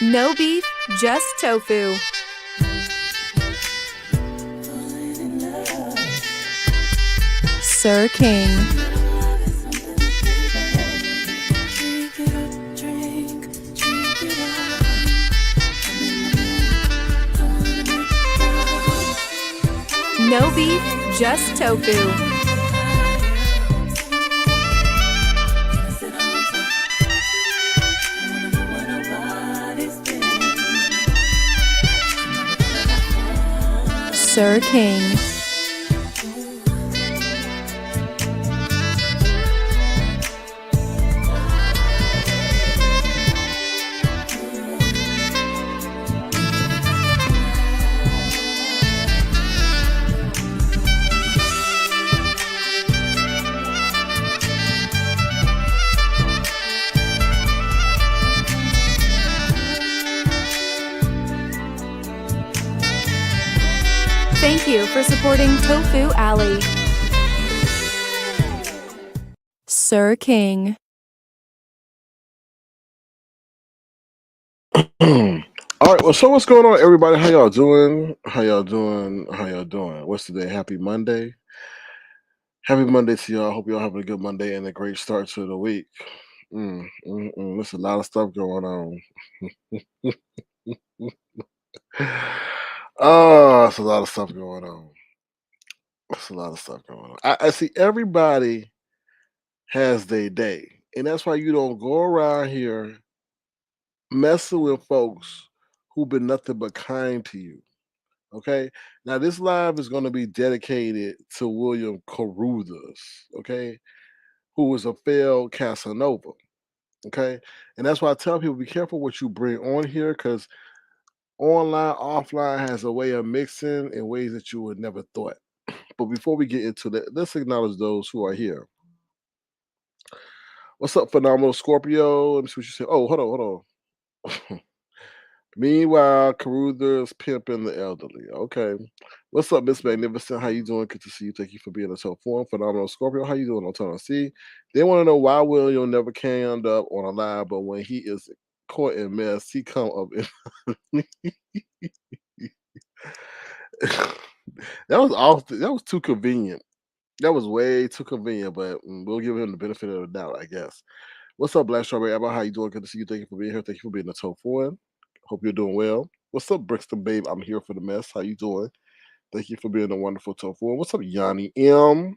No beef, just tofu. Sir King. No beef, just tofu. Sir King. Thank you for supporting Tofu Alley. Sir King. All right, well, so what's going on, everybody? How y'all doing? How y'all doing? How y'all doing? What's today? Happy Monday. Happy Monday to y'all. Hope y'all having a good Monday and a great start to the week. There's a lot of stuff going on. Oh, it's a lot of stuff going on. It's a lot of stuff going on. I see everybody has their day, and that's why you don't go around here messing with folks who've been nothing but kind to you. Okay. Now this live is going to be dedicated to William Corruthers, okay, who was a failed Casanova. Okay. And that's why I tell people be careful what you bring on here because online, offline has a way of mixing in ways that you would never thought. But before we get into that, let's acknowledge those who are here. What's up, phenomenal Scorpio? Let me see what you say. Oh, hold on. Meanwhile, Caruthers pimping the elderly. Okay. What's up, Miss Magnificent? How you doing? Good to see you. Thank you for being a top form. Phenomenal Scorpio. How you doing on Tennessee? They want to know why William never came up on a live, but when he is caught in mess, he come up in that was awful. That was too convenient. That was way too convenient, but we'll give him the benefit of the doubt, I guess. What's up, Black Strawberry Emma? How you doing? Good to see you. Thank you for being here. Thank you for being a top form. Hope you're doing well. What's up, Brixton Babe? I'm here for the mess. How you doing? Thank you for being a wonderful top form. What's up, Yanni M?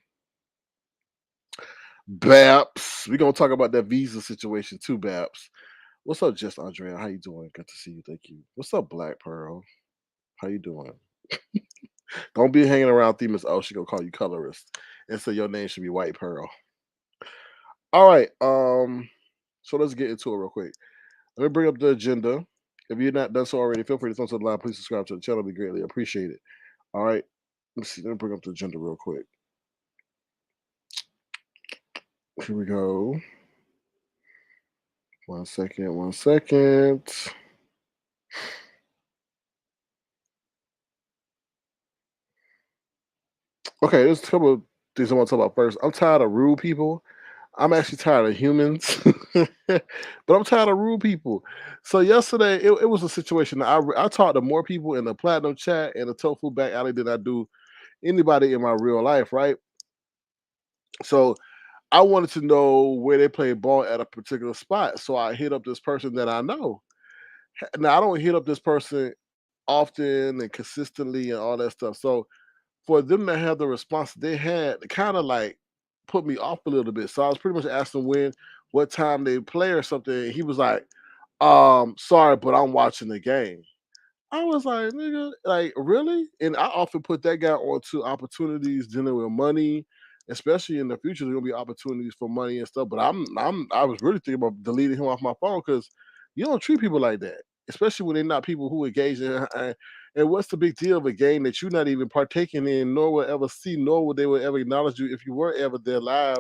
Baps. We're gonna talk about that visa situation too, Baps. What's up, Just Andrea? How you doing? Good to see you. Thank you. What's up, Black Pearl? How you doing? Don't be hanging around Themis. Oh, she gonna call you colorist, and so your name should be White Pearl. All right. So let's get into it real quick. Let me bring up the agenda. If you're not done so already, feel free to thumb to the line. Please subscribe to the channel. It'd be greatly appreciated. All right. Let's see. Let me bring up the agenda real quick. Here we go. 1 second. 1 second. Okay, there's a couple of things I want to talk about first. I'm tired of rude people. I'm actually tired of humans, but I'm tired of rude people. So yesterday, it was a situation that I talked to more people in the platinum chat and the tofu back alley than I do anybody in my real life, right? So I wanted to know where they play ball at a particular spot. So I hit up this person that I know. Now I don't hit up this person often and consistently and all that stuff. So for them to have the response they had, kind of like put me off a little bit. So I was pretty much asking when, what time they play or something. He was like, sorry, but I'm watching the game. I was like, nigga, like really? And I often put that guy onto opportunities dealing with money, especially in the future. There's gonna be opportunities for money and stuff. But I was really thinking about deleting him off my phone because you don't treat people like that, especially when they're not people who engage in. And what's the big deal of a game that you're not even partaking in, nor will ever see, nor will they will ever acknowledge you if you were ever there live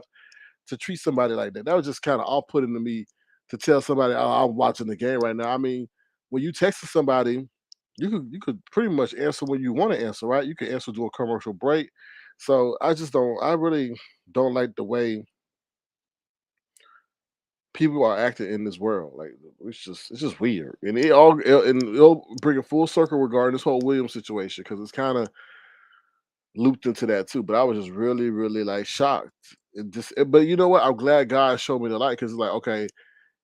to treat somebody like that? That was just kind of off-putting to me to tell somebody, "Oh, I'm watching the game right now." I mean, when you text somebody, you could pretty much answer when you want to answer, right? You can answer during a commercial break. So I just don't. I really don't like the way people are acting in this world. Like it's just weird, and it'll bring a full circle regarding this whole Williams situation because it's kind of looped into that too. But I was just really, really like shocked. But you know what? I'm glad God showed me the light because it's like, okay,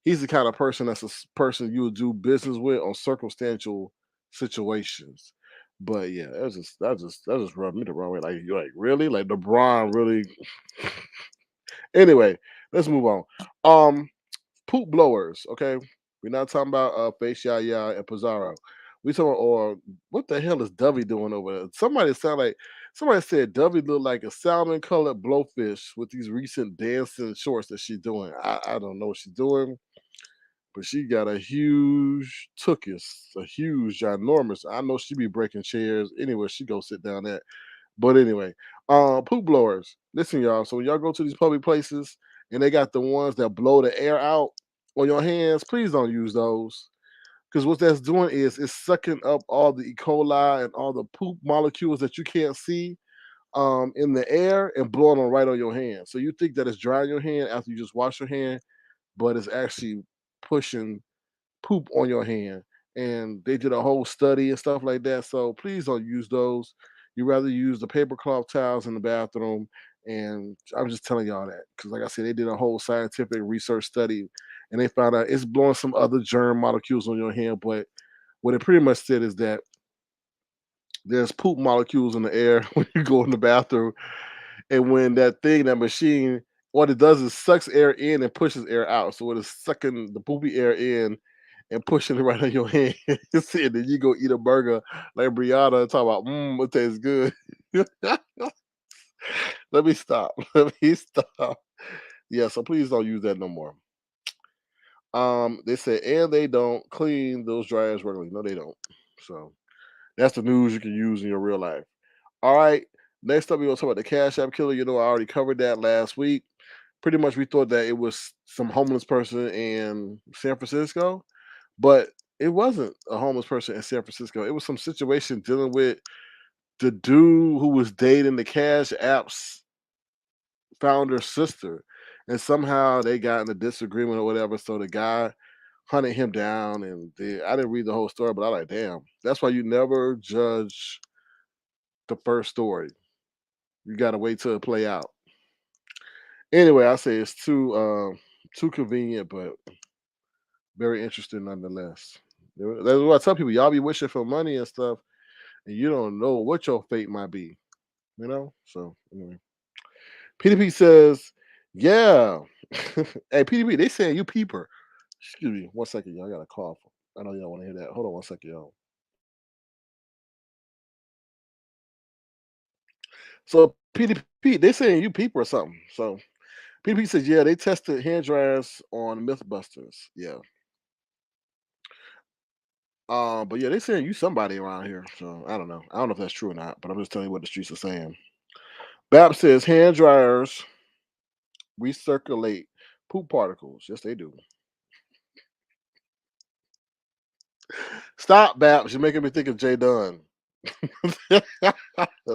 he's the kind of person that's person you would do business with on circumstantial situations. But yeah, that just rubbed me the wrong way. Like you're like really like LeBron really. Anyway, let's move on. Um, Poop blowers. Okay, we're not talking about Face Yaya and Pizarro. We talking or what the hell is Dovey doing over there? Somebody said Dovey looked like a salmon colored blowfish with these recent dancing shorts that she's doing. I don't know what she's doing, but she got a huge tuchus, a huge ginormous. I know she be breaking chairs anywhere she go sit down at. But anyway, poop blowers. Listen, y'all. So when y'all go to these public places and they got the ones that blow the air out on your hands, please don't use those. Because what that's doing is it's sucking up all the E. coli and all the poop molecules that you can't see in the air and blowing them right on your hand. So you think that it's drying your hand after you just wash your hand, but it's actually pushing poop on your hand. And they did a whole study and stuff like that. So please don't use those. You rather use the paper cloth towels in the bathroom. And I'm just telling y'all that because, like I said, they did a whole scientific research study, and they found out it's blowing some other germ molecules on your hand. But what it pretty much said is that there's poop molecules in the air when you go in the bathroom, and when that machine, what it does is sucks air in and pushes air out. So it is sucking the poopy air in and pushing it right on your hand. And then you go eat a burger like Brianna and talk about, it tastes good. Let me stop. Let me stop. Yeah, so please don't use that no more. They said, and they don't clean those dryers regularly. No, they don't. So that's the news you can use in your real life. All right. Next up, we're gonna talk about the Cash App killer. You know, I already covered that last week. Pretty much, we thought that it was some homeless person in San Francisco, but it wasn't a homeless person in San Francisco. It was some situation dealing with the dude who was dating the Cash App's founder's sister, and somehow they got in a disagreement or whatever. So the guy hunted him down, and I didn't read the whole story, but I like, damn. That's why you never judge the first story. You got to wait till it play out. Anyway, I say it's too convenient, but very interesting nonetheless. That's what I tell people. Y'all be wishing for money and stuff, and you don't know what your fate might be. You know. So anyway, PDP says, "Yeah." Hey, PDP, they saying you peeper. Excuse me, 1 second, y'all. I got a cough. I know y'all want to hear that. Hold on 1 second, y'all. So PDP, they saying you peeper or something. So PDP says, yeah, they tested hand dryers on MythBusters. Yeah. But yeah, they saying you somebody around here. So I don't know. I don't know if that's true or not, but I'm just telling you what the streets are saying. BAP says hand dryers recirculate poop particles. Yes, they do. Stop, Baps. You're making me think of Jay Dunn.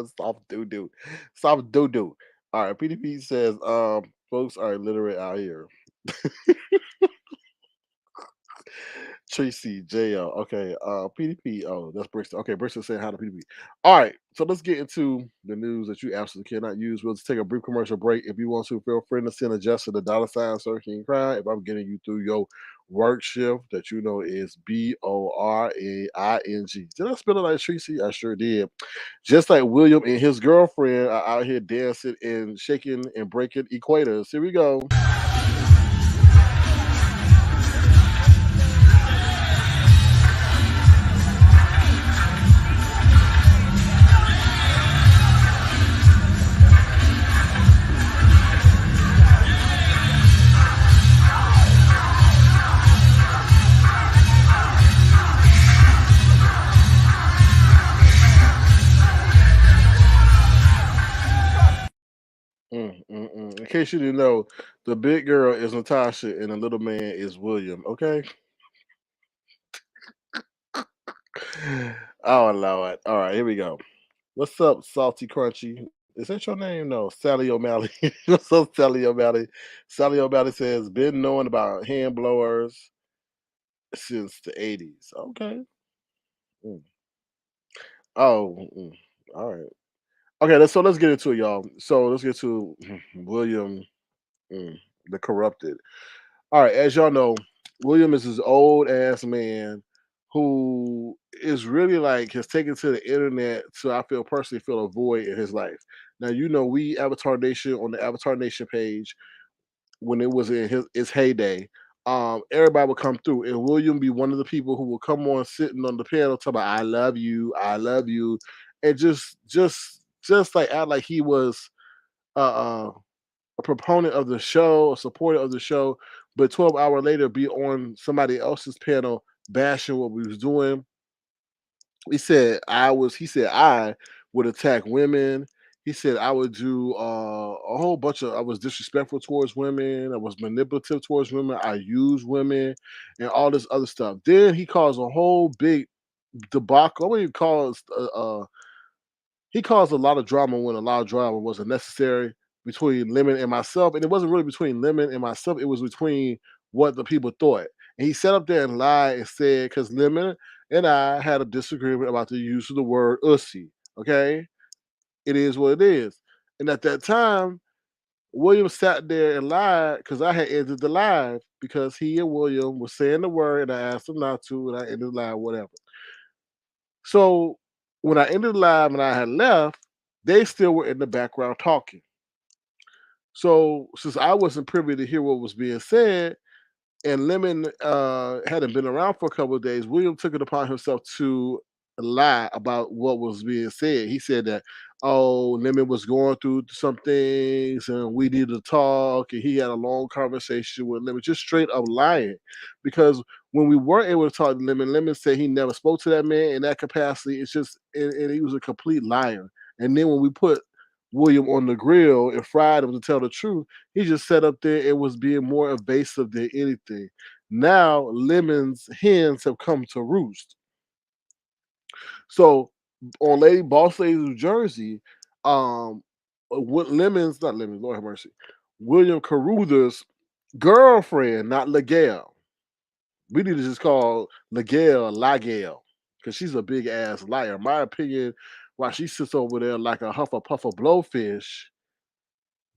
Stop doo doo. Stop doo doo. All right, PDP says folks are illiterate out here. Tracy, JL. Okay. PDP. Oh, that's Brixton. Okay, Brixton saying how to PDP. All right. So let's get into the news that you absolutely cannot use. We'll just take a brief commercial break. If you want to, feel free to send a gesture to $ searching cry. If I'm getting you through your work shift that you know is BORAING. Did I spell it like Tracy? I sure did. Just like William and his girlfriend are out here dancing and shaking and breaking equators. Here we go. In case you didn't know, the big girl is Natasha and the little man is William. Okay. Oh Lord. All right, here we go. What's up, salty crunchy? Is that your name? No, Sally O'Malley. So Sally O'Malley. Sally O'Malley says, been knowing about hand blowers since the 80s. Okay. Mm. Oh, all right. Okay, let's get into it, y'all. So let's get to William mm, the Corrupted. All right, as y'all know, William is this old ass man who is really like has taken to the internet to I feel personally feel a void in his life. Now you know we Avatar Nation on the Avatar Nation page when it was in its heyday. Everybody would come through, and William be one of the people who will come on sitting on the panel talking about I love you," and just like act like he was uh, uh a proponent of the show, a supporter of the show, but 12 hours later be on somebody else's panel bashing what we was doing. He said I would attack women. He said I would do a whole bunch of I was disrespectful towards women, I was manipulative towards women, I use women and all this other stuff. Then he caused a whole big debacle. What do you call it? He caused a lot of drama when a lot of drama wasn't necessary between Lemon and myself. And it wasn't really between Lemon and myself, it was between what the people thought. And he sat up there and lied and said, because Lemon and I had a disagreement about the use of the word ussy. Okay. It is what it is. And at that time, William sat there and lied because I had ended the live because he and William was saying the word and I asked him not to, and I ended the live, whatever. So when I ended the live and I had left, they still were in the background talking. So since I wasn't privy to hear what was being said, and Lemon hadn't been around for a couple of days, William took it upon himself to lie about what was being said. He said that, oh, Lemon was going through some things and we needed to talk, and he had a long conversation with Lemon, just straight up lying. Because when we were able to talk to Lemon, Lemon said he never spoke to that man in that capacity. It's just, and he was a complete liar. And then when we put William on the grill and fried him to tell the truth, he just sat up there and was being more evasive than anything. Now Lemon's hens have come to roost. So on Lady Boss Lady New Jersey, what Lemon's not Lemon, Lord have mercy, William Carruthers' girlfriend, not LaGale. We need to just call LaGale LaGale because she's a big ass liar. In my opinion, while she sits over there like a Hufflepuff blowfish,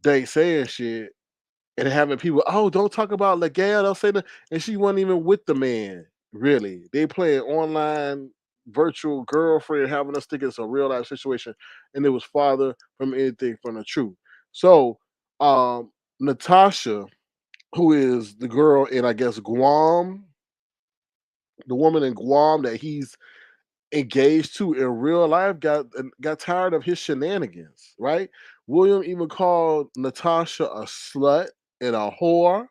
they ain't saying shit and having people, oh, don't talk about LaGale. Don't say that, and she wasn't even with the man. Really, they playing online virtual girlfriend, having us think it's a real life situation, and it was farther from anything from the truth. So, Natasha, who is the girl in I guess Guam, the woman in Guam that he's engaged to in real life, got tired of his shenanigans. Right? William even called Natasha a slut and a whore,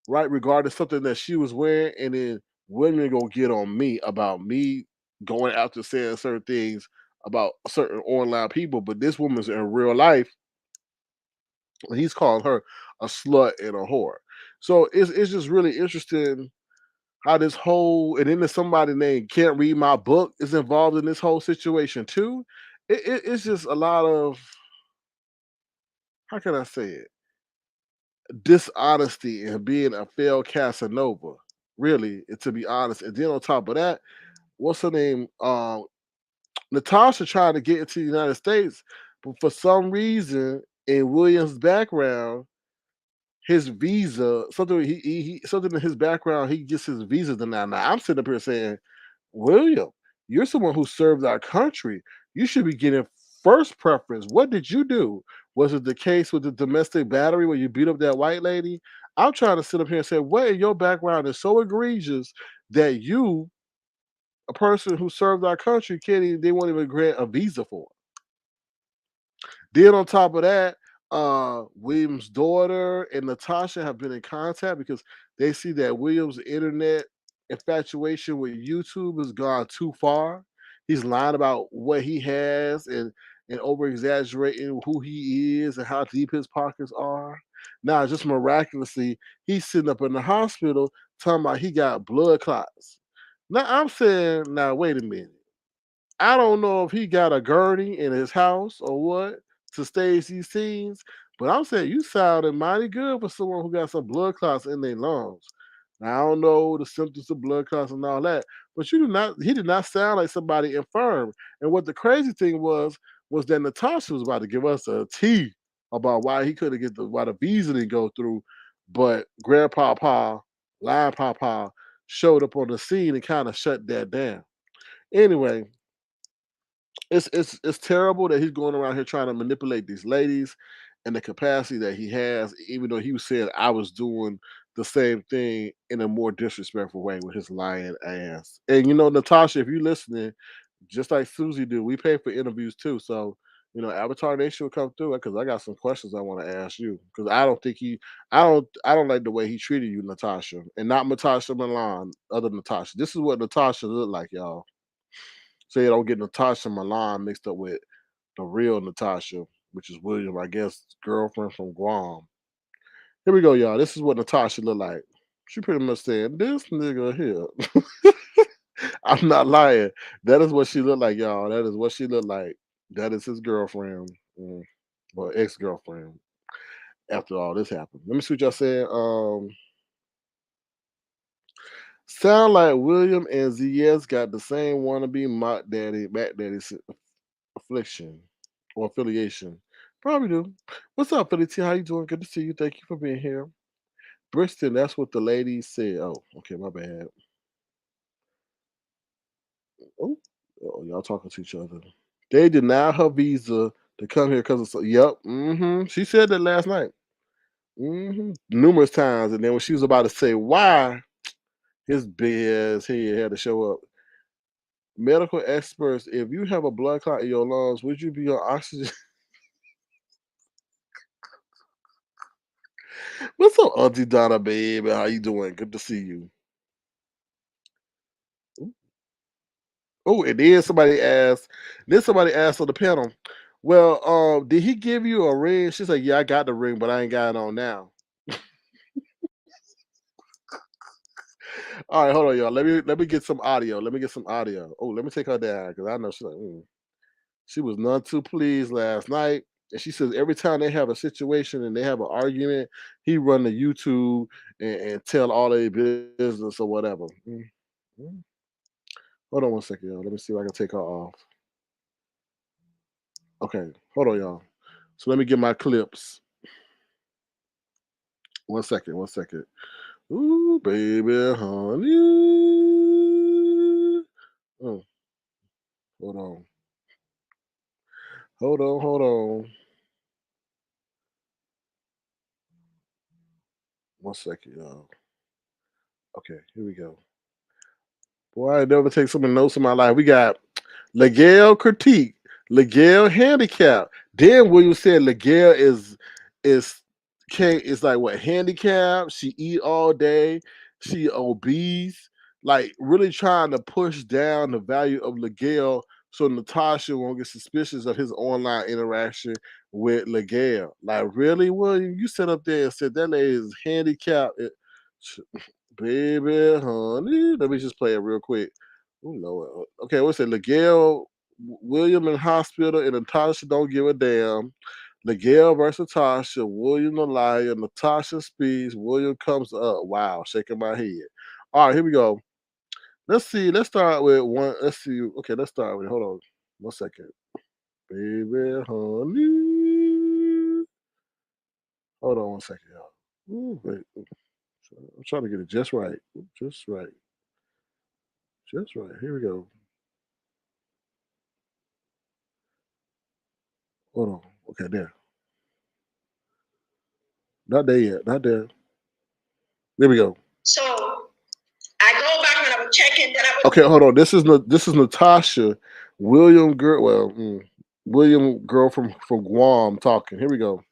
right? Regarding something that she was wearing, and then women gonna get on me about me going after saying certain things about certain online people, but this woman's in real life, and he's calling her a slut and a whore. So it's just really interesting how this whole, and then there's somebody named Can't Read My Book is involved in this whole situation too. It's just a lot of, how can I say it, dishonesty and being a failed Casanova, really, to be honest. And then on top of that, what's her name? Natasha tried to get into the United States, but for some reason, in Williams' background, his visa, something something in his background, he gets his visa denied. Now I'm sitting up here saying, William, you're someone who served our country. You should be getting first preference. What did you do? Was it the case with the domestic battery where you beat up that white lady? I'm trying to sit up here and say, what in your background is so egregious that you, a person who served our country, can't even, they won't even grant a visa for? Then on top of that, William's daughter and Natasha have been in contact because they see that William's internet infatuation with YouTube has gone too far. He's lying about what he has and over exaggerating who he is and how deep his pockets are. Now, just miraculously, he's sitting up in the hospital talking about he got blood clots. Now I'm saying, now wait a minute. I don't know if he got a gurney in his house or what, to stage these scenes. But I'm saying you sounded mighty good for someone who got some blood clots in their lungs. Now, I don't know the symptoms of blood clots and all that, but you did not. He did not sound like somebody infirm. And what the crazy thing was that Natasha was about to give us a tea about why he couldn't get why the visa didn't go through, but Grandpa Pa, Lion Papa, showed up on the scene and kind of shut that down. Anyway, it's terrible that he's going around here trying to manipulate these ladies and the capacity that he has, even though he was saying I was doing the same thing in a more disrespectful way with his lying ass. And Natasha, if you're listening, just like Susie do, we pay for interviews too. So, Avatar Nation will come through because I got some questions I want to ask you. Because I don't think I don't like the way he treated you, Natasha, and not Natasha Milan, other Natasha. This is what Natasha looked like, y'all. So you don't get Natasha Milan mixed up with the real Natasha, which is William, I guess, girlfriend from Guam. Here we go, y'all. This is what Natasha looked like. She pretty much said, "This nigga here." I'm not lying. That is what she looked like, y'all. That is what she looked like. That is his girlfriend, or ex-girlfriend. After all this happened, let me see what y'all said. Sound like William and ZS got the same wannabe Mac Daddy affliction or affiliation. Probably do. What's up, Philly T? How you doing? Good to see you. Thank you for being here. Brixton, that's what the lady said. Oh, okay, my bad. Y'all talking to each other. They denied her visa to come here because of. Yep. She said that last night. Numerous times, and then when she was about to say why, his big ass head had to show up. Medical experts, if you have a blood clot in your lungs, would you be on oxygen? What's up, Auntie Donna, baby? How you doing? Good to see you. Oh, and then somebody asked on the panel, well, did he give you a ring? She's like, yeah, I got the ring, but I ain't got it on now. All right, hold on, y'all. Let me get some audio. Let me get some audio. Oh, let me take her down because I know she's like, she was none too pleased last night. And she says every time they have a situation and they have an argument, he run to YouTube and tell all their business or whatever. Mm. Hold on one second, y'all. Let me see if I can take her off. Okay, hold on, y'all. So let me get my clips. One second, one second. Ooh, baby, honey. Oh, hold on. Hold on, hold on. One second, y'all. Okay, here we go. Boy, I never take so many notes in my life. We got Legale critique, Legale handicap. Then William said Legale is is like what handicap? She eat all day, she obese, like really trying to push down the value of Legale so Natasha won't get suspicious of his online interaction with Legale. Like, really, William? You sit up there and said that lady is handicapped. Baby, honey. Let me just play it real quick. Oh Lord. Okay, what's it? Legale, William in hospital, and Natasha don't give a damn. Legale versus Natasha. William the liar. Natasha speaks. William comes up. Wow, shaking my head. All right, here we go. Let's see. Let's start with one. Let's see. Okay, let's start with. Hold on, 1 second. Baby, honey. Hold on 1 second, y'all. Ooh, wait. I'm trying to get it just right. Just right. Just right. Here we go. Hold on. Okay, there. Not there yet. Not there. There we go. So I go back and I would check in. Then I would. Okay, hold on. This is Natasha, William girl. Well, William girl from Guam talking. Here we go.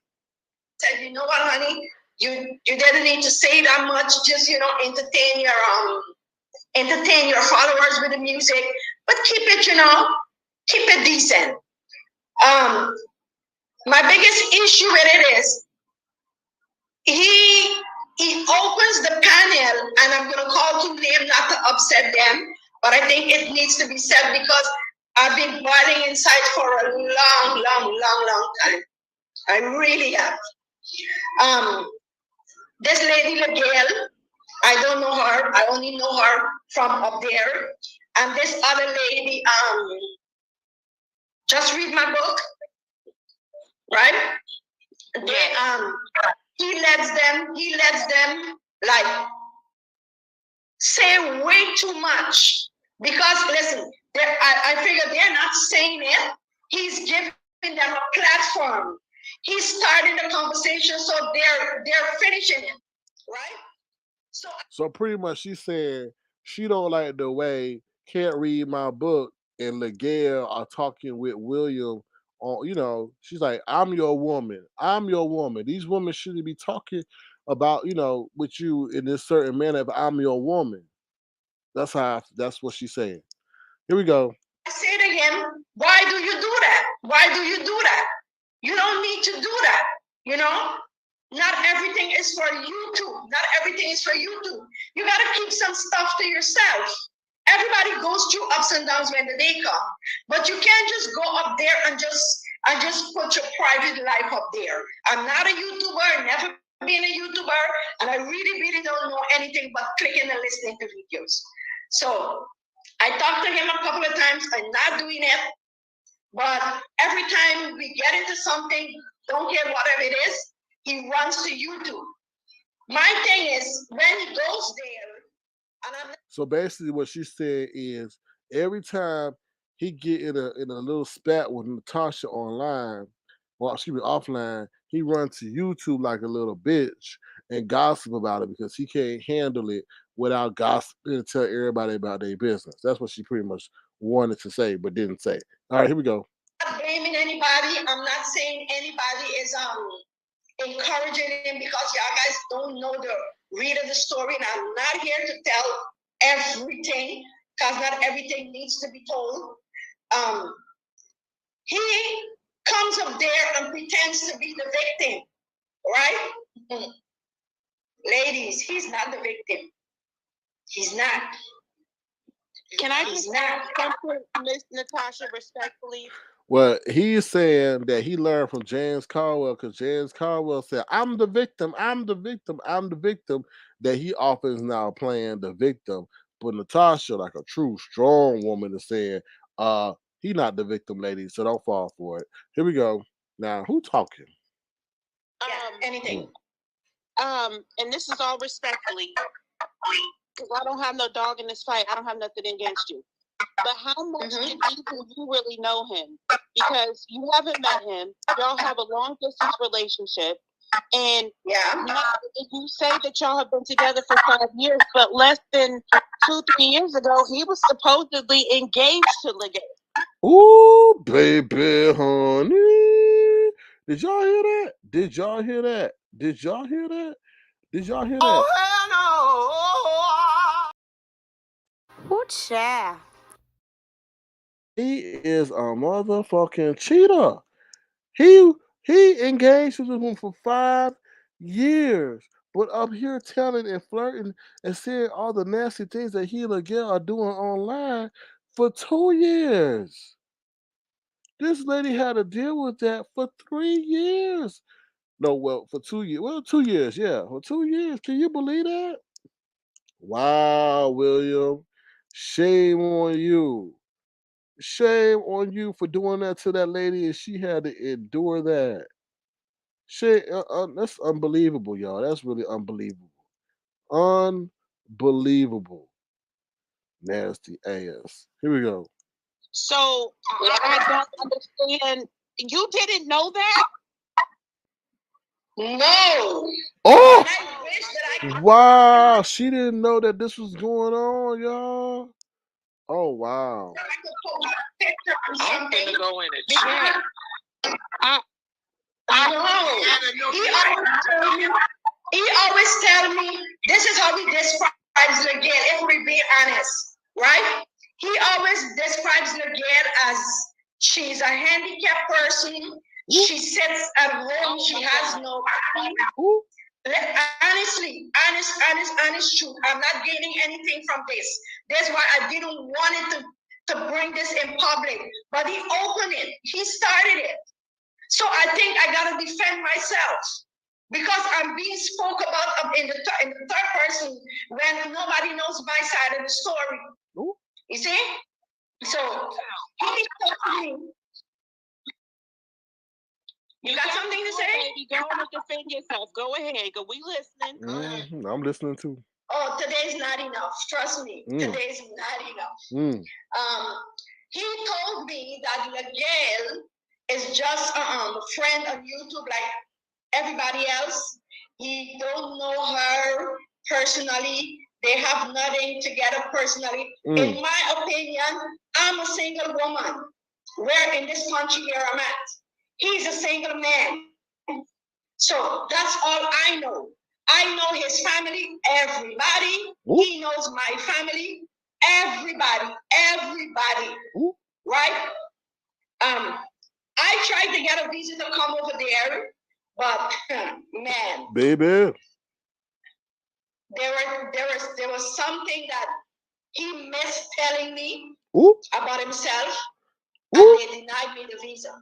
Said, you know what, honey? You didn't need to say that much. Just entertain your followers with the music, but keep it decent. My biggest issue with it is he opens the panel, and I'm gonna call to name not to upset them, but I think it needs to be said because I've been boiling inside for a long time. I really have. This lady, Gayle, I don't know her. I only know her from up there. And this other lady, just read my book, right? He lets them like say way too much. Because listen, I figure they're not saying it. He's giving them a platform. He's starting the conversation, so they're finishing it, right? So pretty much she said she don't like the way Can't Read My Book and Gayle are talking with William on, she's like, I'm your woman. I'm your woman. These women shouldn't be talking about, with you in this certain manner if I'm your woman. That's what she's saying. Here we go. I say to him, why do you do that? Why do you do that? You don't need to do that, Not everything is for YouTube. Not everything is for YouTube. You got to keep some stuff to yourself. Everybody goes through ups and downs when the day comes, but you can't just go up there and just put your private life up there. I'm not a YouTuber, never been a YouTuber, and I really don't know anything but clicking and listening to videos. So I talked to him a couple of times. I'm not doing it, but every time we get into something, don't care whatever it is, he runs to YouTube. My thing is, when he goes there, so basically what she said is every time he get in a little spat with Natasha online, well, excuse me, offline, he runs to YouTube like a little bitch and gossip about it because he can't handle it without gossiping and tell everybody about their business. That's what she pretty much wanted to say, but didn't say. All right, here we go. I'm not blaming anybody. I'm not saying anybody is encouraging him because y'all guys don't know the read of the story, and I'm not here to tell everything because not everything needs to be told. He comes up there and pretends to be the victim, right? Ladies, he's not the victim. He's not. Can I just ask something, Miss Natasha, respectfully? Well, he's saying that he learned from James Caldwell because James Caldwell said, I'm the victim, I'm the victim, I'm the victim, that he often is now playing the victim. But Natasha, like a true strong woman, is saying, he not the victim, lady, so don't fall for it. Here we go. Now, who talking? Anything. And this is all respectfully, because I don't have no dog in this fight. I don't have nothing against you. But how much do you really know him? Because you haven't met him. Y'all have a long distance relationship. And you say that y'all have been together for 5 years, but less than 2-3 years ago, he was supposedly engaged to Gayle. Ooh, baby, honey. Did y'all hear that? Did y'all hear that? Did y'all hear that? Did y'all hear that? Oh, hell no. Ooh, child. He is a motherfucking cheater. He engaged with him for 5 years, but up here telling and flirting and saying all the nasty things that he and Gayle are doing online for 2 years. This lady had to deal with that for 3 years. No, well, for 2 years. Well, 2 years, yeah, for 2 years. Can you believe that? Wow, William. Shame on you. Shame on you for doing that to that lady, and she had to endure that. Shame, that's unbelievable, y'all. That's really unbelievable. Unbelievable. Nasty ass. Here we go. So I don't understand. You didn't know that? No. Oh! Wow, she didn't know that this was going on, y'all. Oh, wow. I'm gonna go in a chat. He always tell me this is how he describes Gayle, if we're being honest, right? He always describes Gayle as she's a handicapped person. She sits at home. She has no money. Honest truth. I'm not gaining anything from this. That's why I didn't want it to to bring this in public, but he opened it. He started it. So I think I gotta defend myself because I'm being spoke about in the third person when nobody knows my side of the story. Ooh. You see? So he told me. You got something to say? Baby, go and defend yourself. Go ahead. Go. We listening. Mm-hmm. I'm listening too. Oh, today's not enough. Trust me. Today's not enough. He told me that Gayle is just a friend on YouTube like everybody else. He don't know her personally. They have nothing together personally. In my opinion, I'm a single woman. Where in this country here I'm at. He's a single man. So that's all I know. I know his family, everybody. Ooh. He knows my family, everybody. Ooh. Right? I tried to get a visa to come over there, but man, baby, there was something that he missed telling me about himself, and they denied me the visa.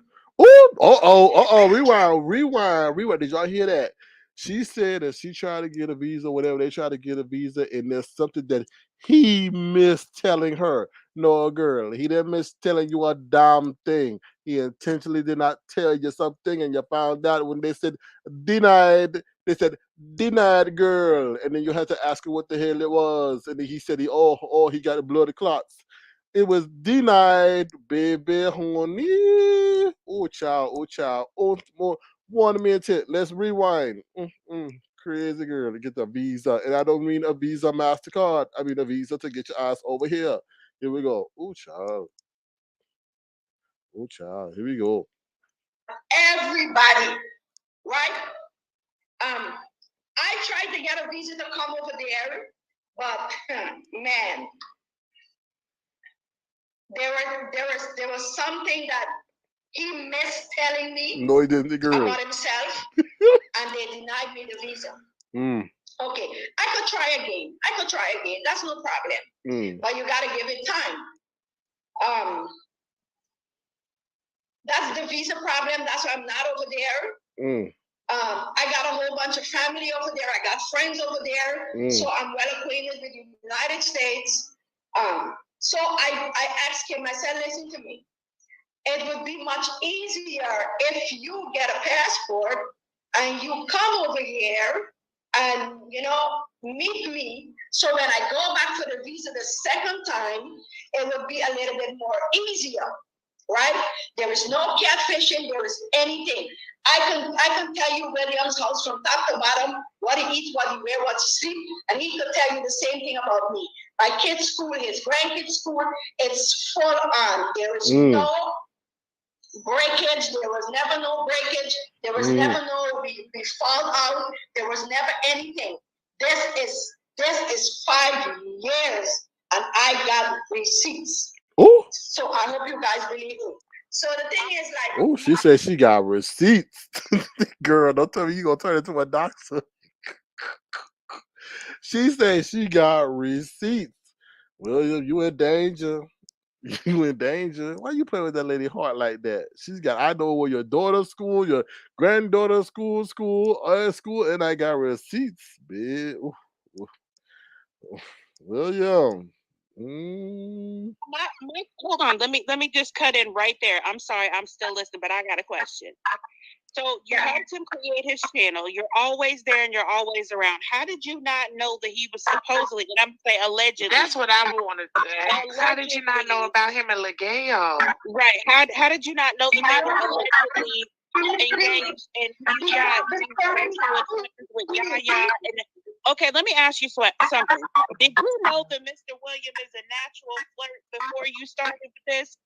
Rewind. Did y'all hear that? She said that she tried to get a visa, whatever. They tried to get a visa, and there's something that he missed telling her. No, girl, he didn't miss telling you a damn thing. He intentionally did not tell you something, and you found out when they said denied. They said denied, girl, and then you had to ask her what the hell it was, and then he said he got bloody clots. It was denied, baby, honey. Oh, child. Oh, more 1 minute. Let's rewind. Crazy girl to get the visa. And I don't mean a Visa MasterCard. I mean a visa to get your ass over here. Here we go. Oh, child. Here we go. Everybody, right? I tried to get a visa to come over there, but man, there was something that he missed telling me no, he didn't, girl. about himself, and they denied me the visa. Okay, I could try again. That's no problem. But you gotta give it time. That's the visa problem. That's why I'm not over there. I got a whole bunch of family over there. I got friends over there. So I'm well acquainted with the United States. So I asked him, I said, listen to me. It would be much easier if you get a passport and you come over here and, meet me. So when I go back for the visa the second time, it would be a little bit more easier, right? There is no catfishing. There is anything. I can tell you William's house from top to bottom, what he eats, what he wears, what he sleeps, and he could tell you the same thing about me. My kids' school, his grandkids' school, it's full on. There is no breakage. There was never no breakage. There was never no we fall out. There was never anything. This is 5 years, and I got receipts. So I hope you guys believe it. So the thing is like, she said she got receipts. Girl, don't tell me you gonna turn into a doctor. She said she got receipts. Well, you in danger. You in danger. Why you playing with that lady heart like that? I know where your daughter's school, your granddaughter's school, and I got receipts, bitch. William. Hold on. Let me just cut in right there. I'm sorry, I'm still listening, but I got a question. So you helped him create his channel. You're always there and you're always around. How did you not know that he was supposedly, and I'm saying allegedly? That's what I wanted to ask. How did you not know about him and Gayle? Right. How did you not know that they were allegedly engaged and he got with Yaya? Okay, let me ask you something. Did you know that Mr. William is a natural flirt before you started with this?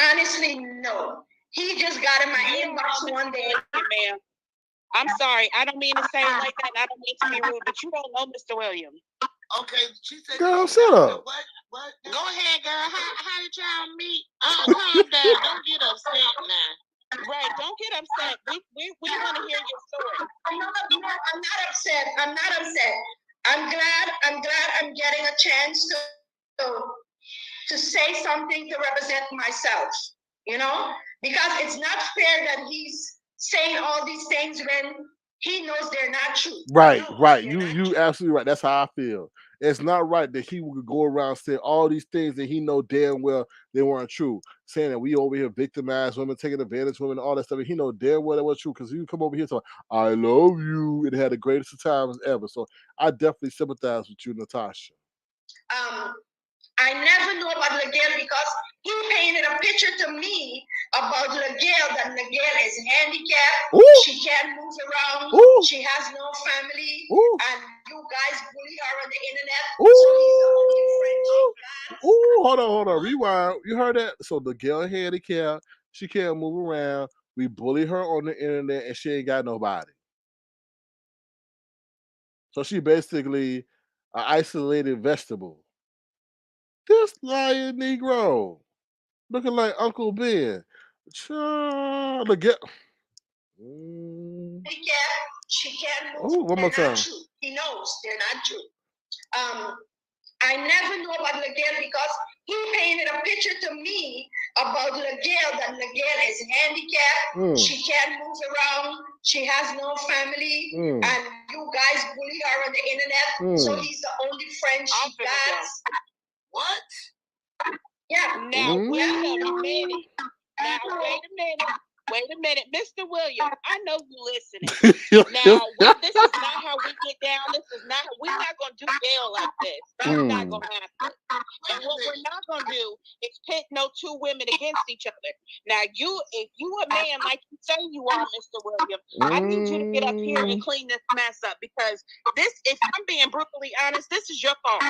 Honestly, no. He just got in my inbox one day. Ma'am, I'm sorry. I don't mean to say it like that. I don't mean to be rude, but you don't know Mr. William. Okay, she said. Girl, shut up. What? Go ahead, girl. How did y'all meet? Calm down. Don't get upset now. Right, don't get upset. We want to hear your story. No, I'm not upset. I'm not upset. I'm glad a chance to say something to represent myself, you know, because it's not fair that he's saying all these things when he knows they're not true. Right, right. You absolutely right. That's how I feel. It's not right that he would go around saying all these things that he know damn well they weren't true. Saying that we over here victimize women, taking advantage of women, all that stuff. And he know damn well that was true because you come over here saying, I love you, and had the greatest of times ever. So I definitely sympathize with you, Natasha. I never knew about Gayle because he painted a picture to me about Gayle that Gayle is handicapped. Ooh. She can't move around. Ooh. She has no family. Ooh. And you guys bully her on the internet. Ooh. So he's the only friend she got. Ooh, hold on. Rewind. You heard that? So the Gayle handicapped. She can't move around. We bully her on the internet and she ain't got nobody. So she basically an isolated vegetable. This lying Negro. Looking like Uncle Ben. Child, the Gayle. She can't move. Oh, one more time. Not true. He knows they're not true. I never knew about Gayle because he painted a picture to me about Gayle that Gayle is handicapped. She can't move around. She has no family. And you guys bully her on the internet. So he's the only friend she got. What? Yeah. Now, wait a minute. Wait a minute. Mr. William, I know you listening. Now, this is not how we get down. We're not going to do Gayle like this. That's not going to happen. And what we're not going to do is pit no two women against each other. Now, if you a man like you say you are, Mr. William, I need you to get up here and clean this mess up because if I'm being brutally honest, this is your fault.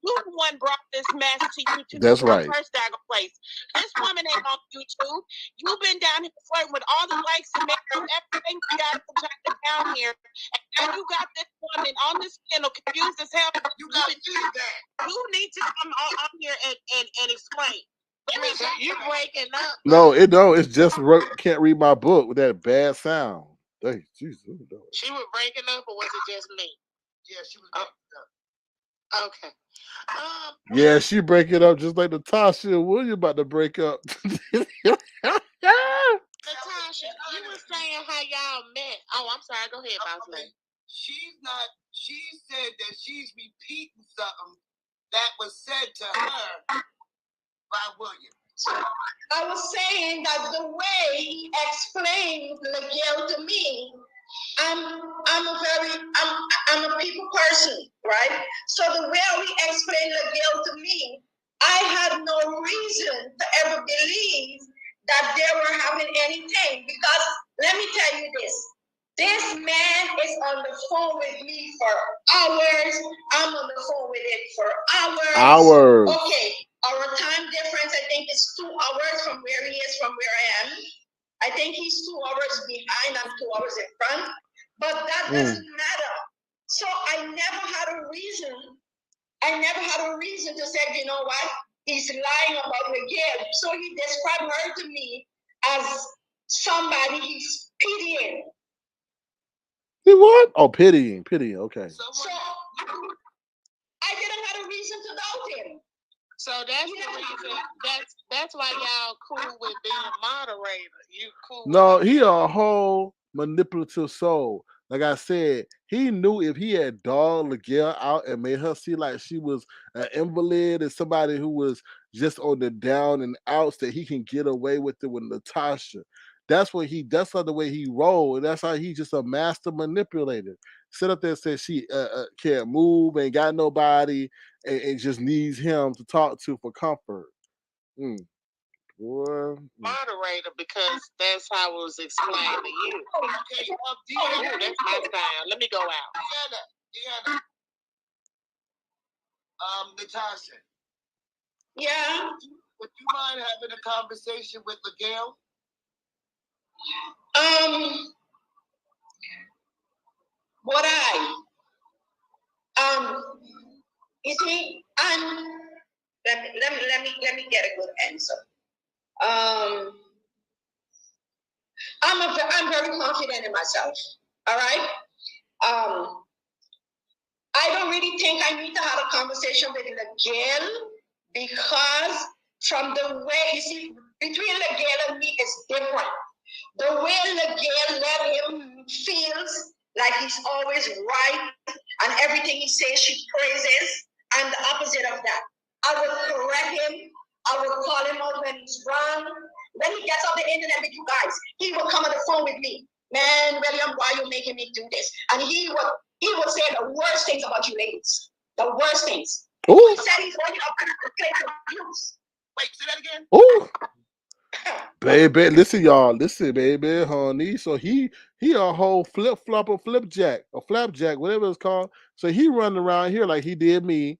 You the one brought this mess to YouTube. That's right. First place. This woman ain't on YouTube. You've been down here flirting with all the likes and mirrors, everything you got projected down here. And you got this woman on this channel confused as hell. You got to do that. You need to come on here and explain. You breaking up. No, it don't. It's just can't read my book with that bad sound. Hey, Jesus. She was breaking up, or was it just me? Yeah, she was breaking up. Okay. Yeah, she break it up just like Natasha and William about to break up. Natasha, you were saying how y'all met. Oh, I'm sorry. Go ahead, boss lady. She said that she's repeating something that was said to her by William. I was saying that the way he explained Gayle to me, I'm a people person, right? So the way he explained Gayle to me, I had no reason to ever believe that they were having anything because let me tell you this man is on the phone with me for hours. I'm on the phone with him for hours. Okay, our time difference I think is 2 hours from where he is from where I am. I think he's 2 hours behind, I'm 2 hours in front. But that doesn't matter. So I never had a reason to say, you know what? He's lying about Gayle. So he described her to me as somebody he's pitying. He what? Oh, pitying. Okay. So I didn't have a reason to doubt him. So that's the reason. That's why y'all cool with being moderator. You cool. No, he a whole manipulative soul. Like I said, he knew if he had dogged Gayle out and made her see like she was an invalid and somebody who was just on the down and outs, that he can get away with it with Natasha. That's not the way he rolled. And that's how he's just a master manipulator. Sit up there and say she can't move, ain't got nobody, and just needs him to talk to for comfort. Boy. Moderator, because that's how it was explained to you. Okay, that's my sound. Let me go out. Deanna. Natasha. Yeah. Would you mind having a conversation with Gayle? What you see, let me get a good answer. I'm very confident in myself. All right. I don't really think I need to have a conversation with Gayle because from the way, you see, between Gayle and me is different. The way Gayle let him feels like he's always right and everything he says she praises, I'm the opposite of that. I would correct him. I would call him out when he's wrong. When he gets off the internet with you guys, he will come on the phone with me. Man, William, why are you making me do this? And he would say the worst things about you ladies. The worst things. Ooh. He said he's only up to click views. Wait, say that again? Ooh. Baby, listen, y'all. Listen, baby, honey. So he a whole flapjack, whatever it's called. So he running around here like he did me.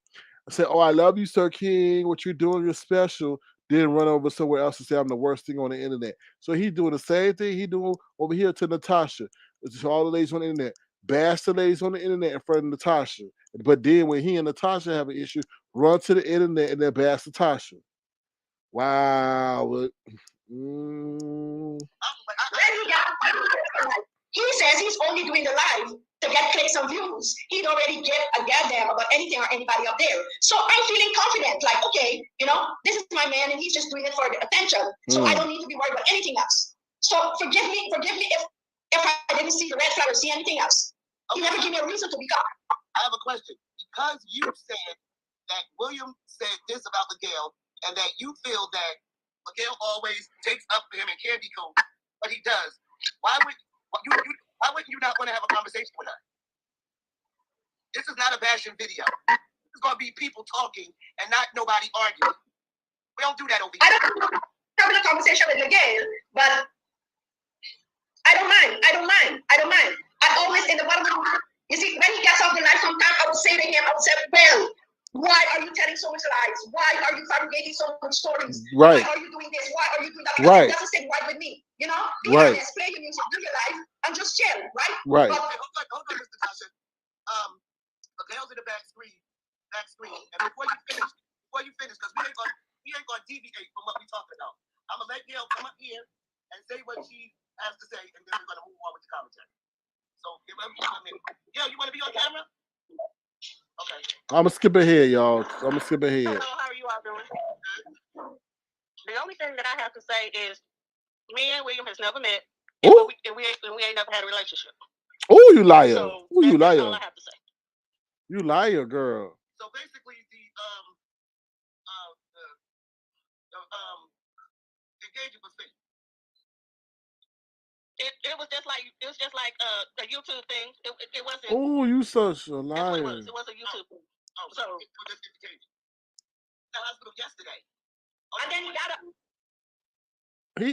I said, "Oh, I love you, Sir King. What you're doing is special." Then run over somewhere else and say I'm the worst thing on the internet. So he doing the same thing he doing over here to Natasha. It's all the ladies on the internet. Bash the ladies on the internet in front of Natasha. But then when he and Natasha have an issue, run to the internet and then bash Natasha. Wow. He says he's only doing the live to get clicks and views. He don't really get a goddamn about anything or anybody up there. So I'm feeling confident, like, okay, this is my man and he's just doing it for the attention. So I don't need to be worried about anything else. So forgive me if I didn't see the red flag or see anything else. Okay. He never gave me a reason to be gone. I have a question. Because you said that William said this about Gayle and that you feel that Gayle always takes up for him in Candy Coat, but he does. Why wouldn't you not want to have a conversation with her? This is not a bashing video. This is going to be people talking and not nobody arguing. We don't do that over here. I don't have a conversation with Gayle, but I don't mind. I always, in the bottom of the, you see, when he gets off the live, sometimes I would say to him, well, why are you telling so much lies? Why are you fabricating so much stories? Right. Why are you doing this? Why are you doing that? Right. It doesn't sit right with me. Be right. honest, play your music, do your life, and just chill, right? Right. But, hold on, Mr. Natasha. Gayle's in the back screen. And before you finish, because we ain't gonna deviate from what we talking about. I'm gonna let Gayle come up here and say what she has to say, and then we're gonna move on with the commentary. So give her a minute. Gayle, you wanna be on camera? Okay. I'm gonna skip ahead, y'all. Hello, how are you all doing? The only thing that I have to say is me and William has never met, and we ain't never had a relationship. Oh, you liar! So you liar! That's all I have to say. You liar, girl. So basically, the engagement was fake. It was just like a YouTube thing. It wasn't. Oh, you such a liar! It was a YouTube thing. So it was just engagement. The hospital yesterday. And then he got up.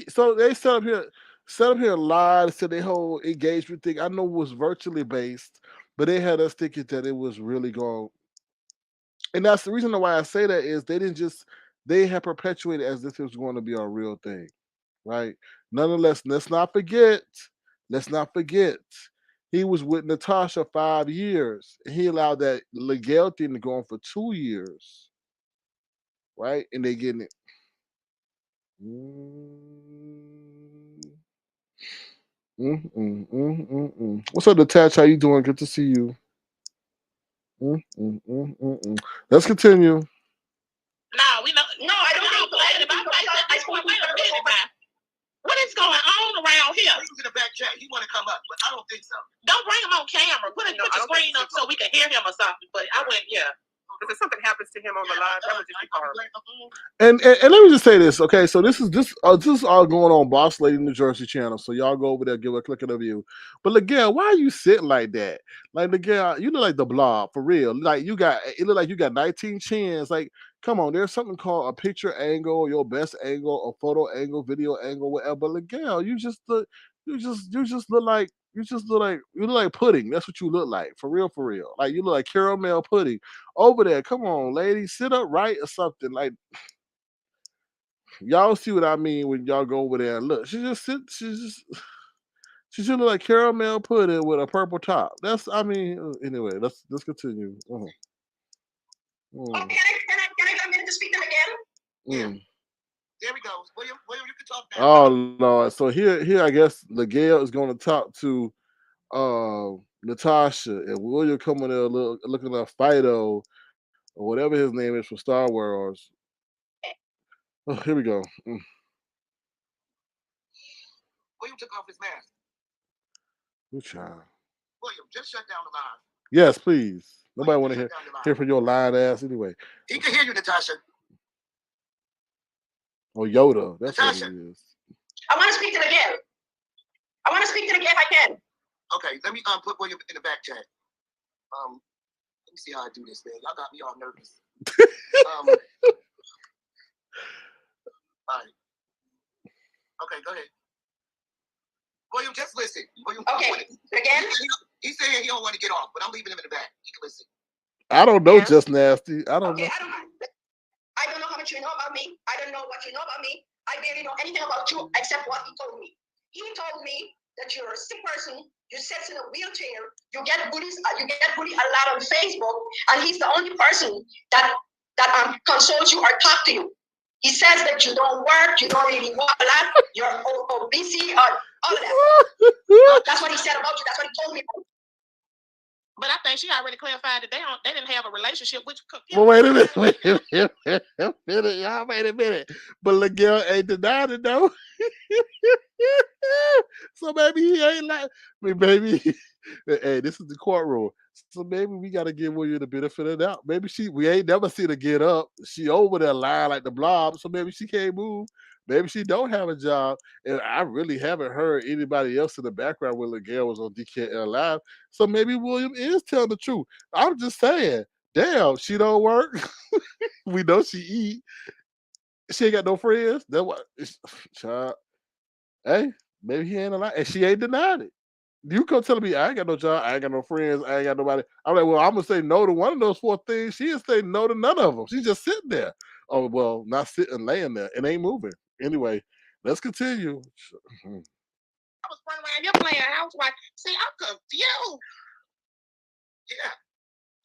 So they set up here live, said their whole engagement thing. I know it was virtually based, but they had us thinking that it was really going. And that's the reason why I say that is they had perpetuated as if it was going to be a real thing, right? Nonetheless, let's not forget, he was with Natasha 5 years. He allowed that Gayle thing to go on for 2 years, right? And they getting it. What's up, Natasha? How you doing? Good to see you. Let's continue. No, I don't think so. Wait a minute now. What is going on around here? He's in the back chat. He want to come up, but I don't think so. Don't bring him on camera. Put the screen up so we can hear him or something. But I went, yeah. Because if something happens to him on the live, that would just be horrible. And let me just say this, okay? So this is all going on Boss Lady New Jersey channel. So y'all go over there, give her a click of the view. But Gayle, why are you sitting like that? Like Gayle, you look like the Blob for real. Like it look like you got 19 chins. Like, come on, there's something called a picture angle, your best angle, a photo angle, video angle, whatever. Gayle, you look like pudding. That's what you look like, for real. Like you look like caramel pudding. Over there, come on, lady, sit up right or something. Like, y'all see what I mean when y'all go over there and look. She should look like caramel pudding with a purple top. Anyway, let's continue. Okay, can I get a minute to speak to Gayle? There we go. William, you can talk now. Oh Lord. So here I guess Gayle is going to talk to Natasha and William coming there looking like Fido or whatever his name is from Star Wars. Oh, here we go. William took off his mask. Good child. William, just shut down the line. Yes, please. Nobody William, want to just hear shut down the line. hear from your lying ass anyway. He can hear you, Natasha. Or Yoda. That's Natasha. what he is. I want to speak to the Gayle. I want to speak to the Gayle if I can. Okay, let me put William in the back chat. Let me see how I do this, man. Y'all got me all nervous. All right. Okay, go ahead. William, just listen. William, Okay, again? He's saying he don't want to get off, but I'm leaving him in the back. He can listen. I don't know, Yeah. Just Nasty. I don't Okay, know. I don't know how much you know about me. I don't know what you know about me. I barely know anything about you except what he told me. He told me that you're a sick person. You sit in a wheelchair. You get bullied a lot on Facebook, and he's the only person that consoles you or talk to you. He says that you don't work, you don't really walk a lot, you're obese, or all of that. That's what he said about you. That's what he told me. But I think she already clarified that they didn't have a relationship, which Well, wait a minute. Wait a minute. Y'all, wait a minute. But Miguel ain't denying it, though. So maybe he ain't like me, baby. Hey, this is the courtroom. So maybe we gotta give William the benefit of the doubt. Maybe we ain't never seen her get up. She over there lying like the blob, so maybe she can't move. Maybe she don't have a job. And I really haven't heard anybody else in the background when Miguel was on DKL Live. So maybe William is telling the truth. I'm just saying, damn, she don't work. We know she eat. She ain't got no friends. That what child. Hey, maybe he ain't a lie. And she ain't denied it. You come telling me I ain't got no job, I ain't got no friends, I ain't got nobody. I'm like, well, I'm gonna say no to one of those four things. She is saying no to none of them. She's just sitting there. Oh well, not sitting, laying there. It ain't moving. Anyway, let's continue. I was running around here playing housewife. See, I'm confused. Yeah.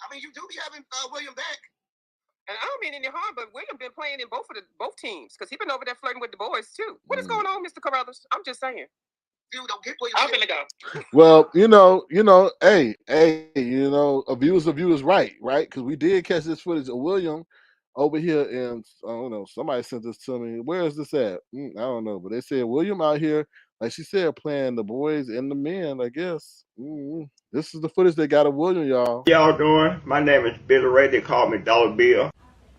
I mean, you do be having William back. And I don't mean any harm, but William been playing in both teams because he been over there flirting with the boys too. What is going on, Mr. Corruthers? I'm just saying. You don't get William. I'm gonna go. Well, hey, a view is right? Because we did catch this footage of William over here, and I don't know, somebody sent this to me. Where is this at? I don't know, but they said William out here, like she said, playing the boys and the men. I guess this is the footage they got of William, y'all. Y'all doing? My name is Billy Ray. They call me Dollar Bill.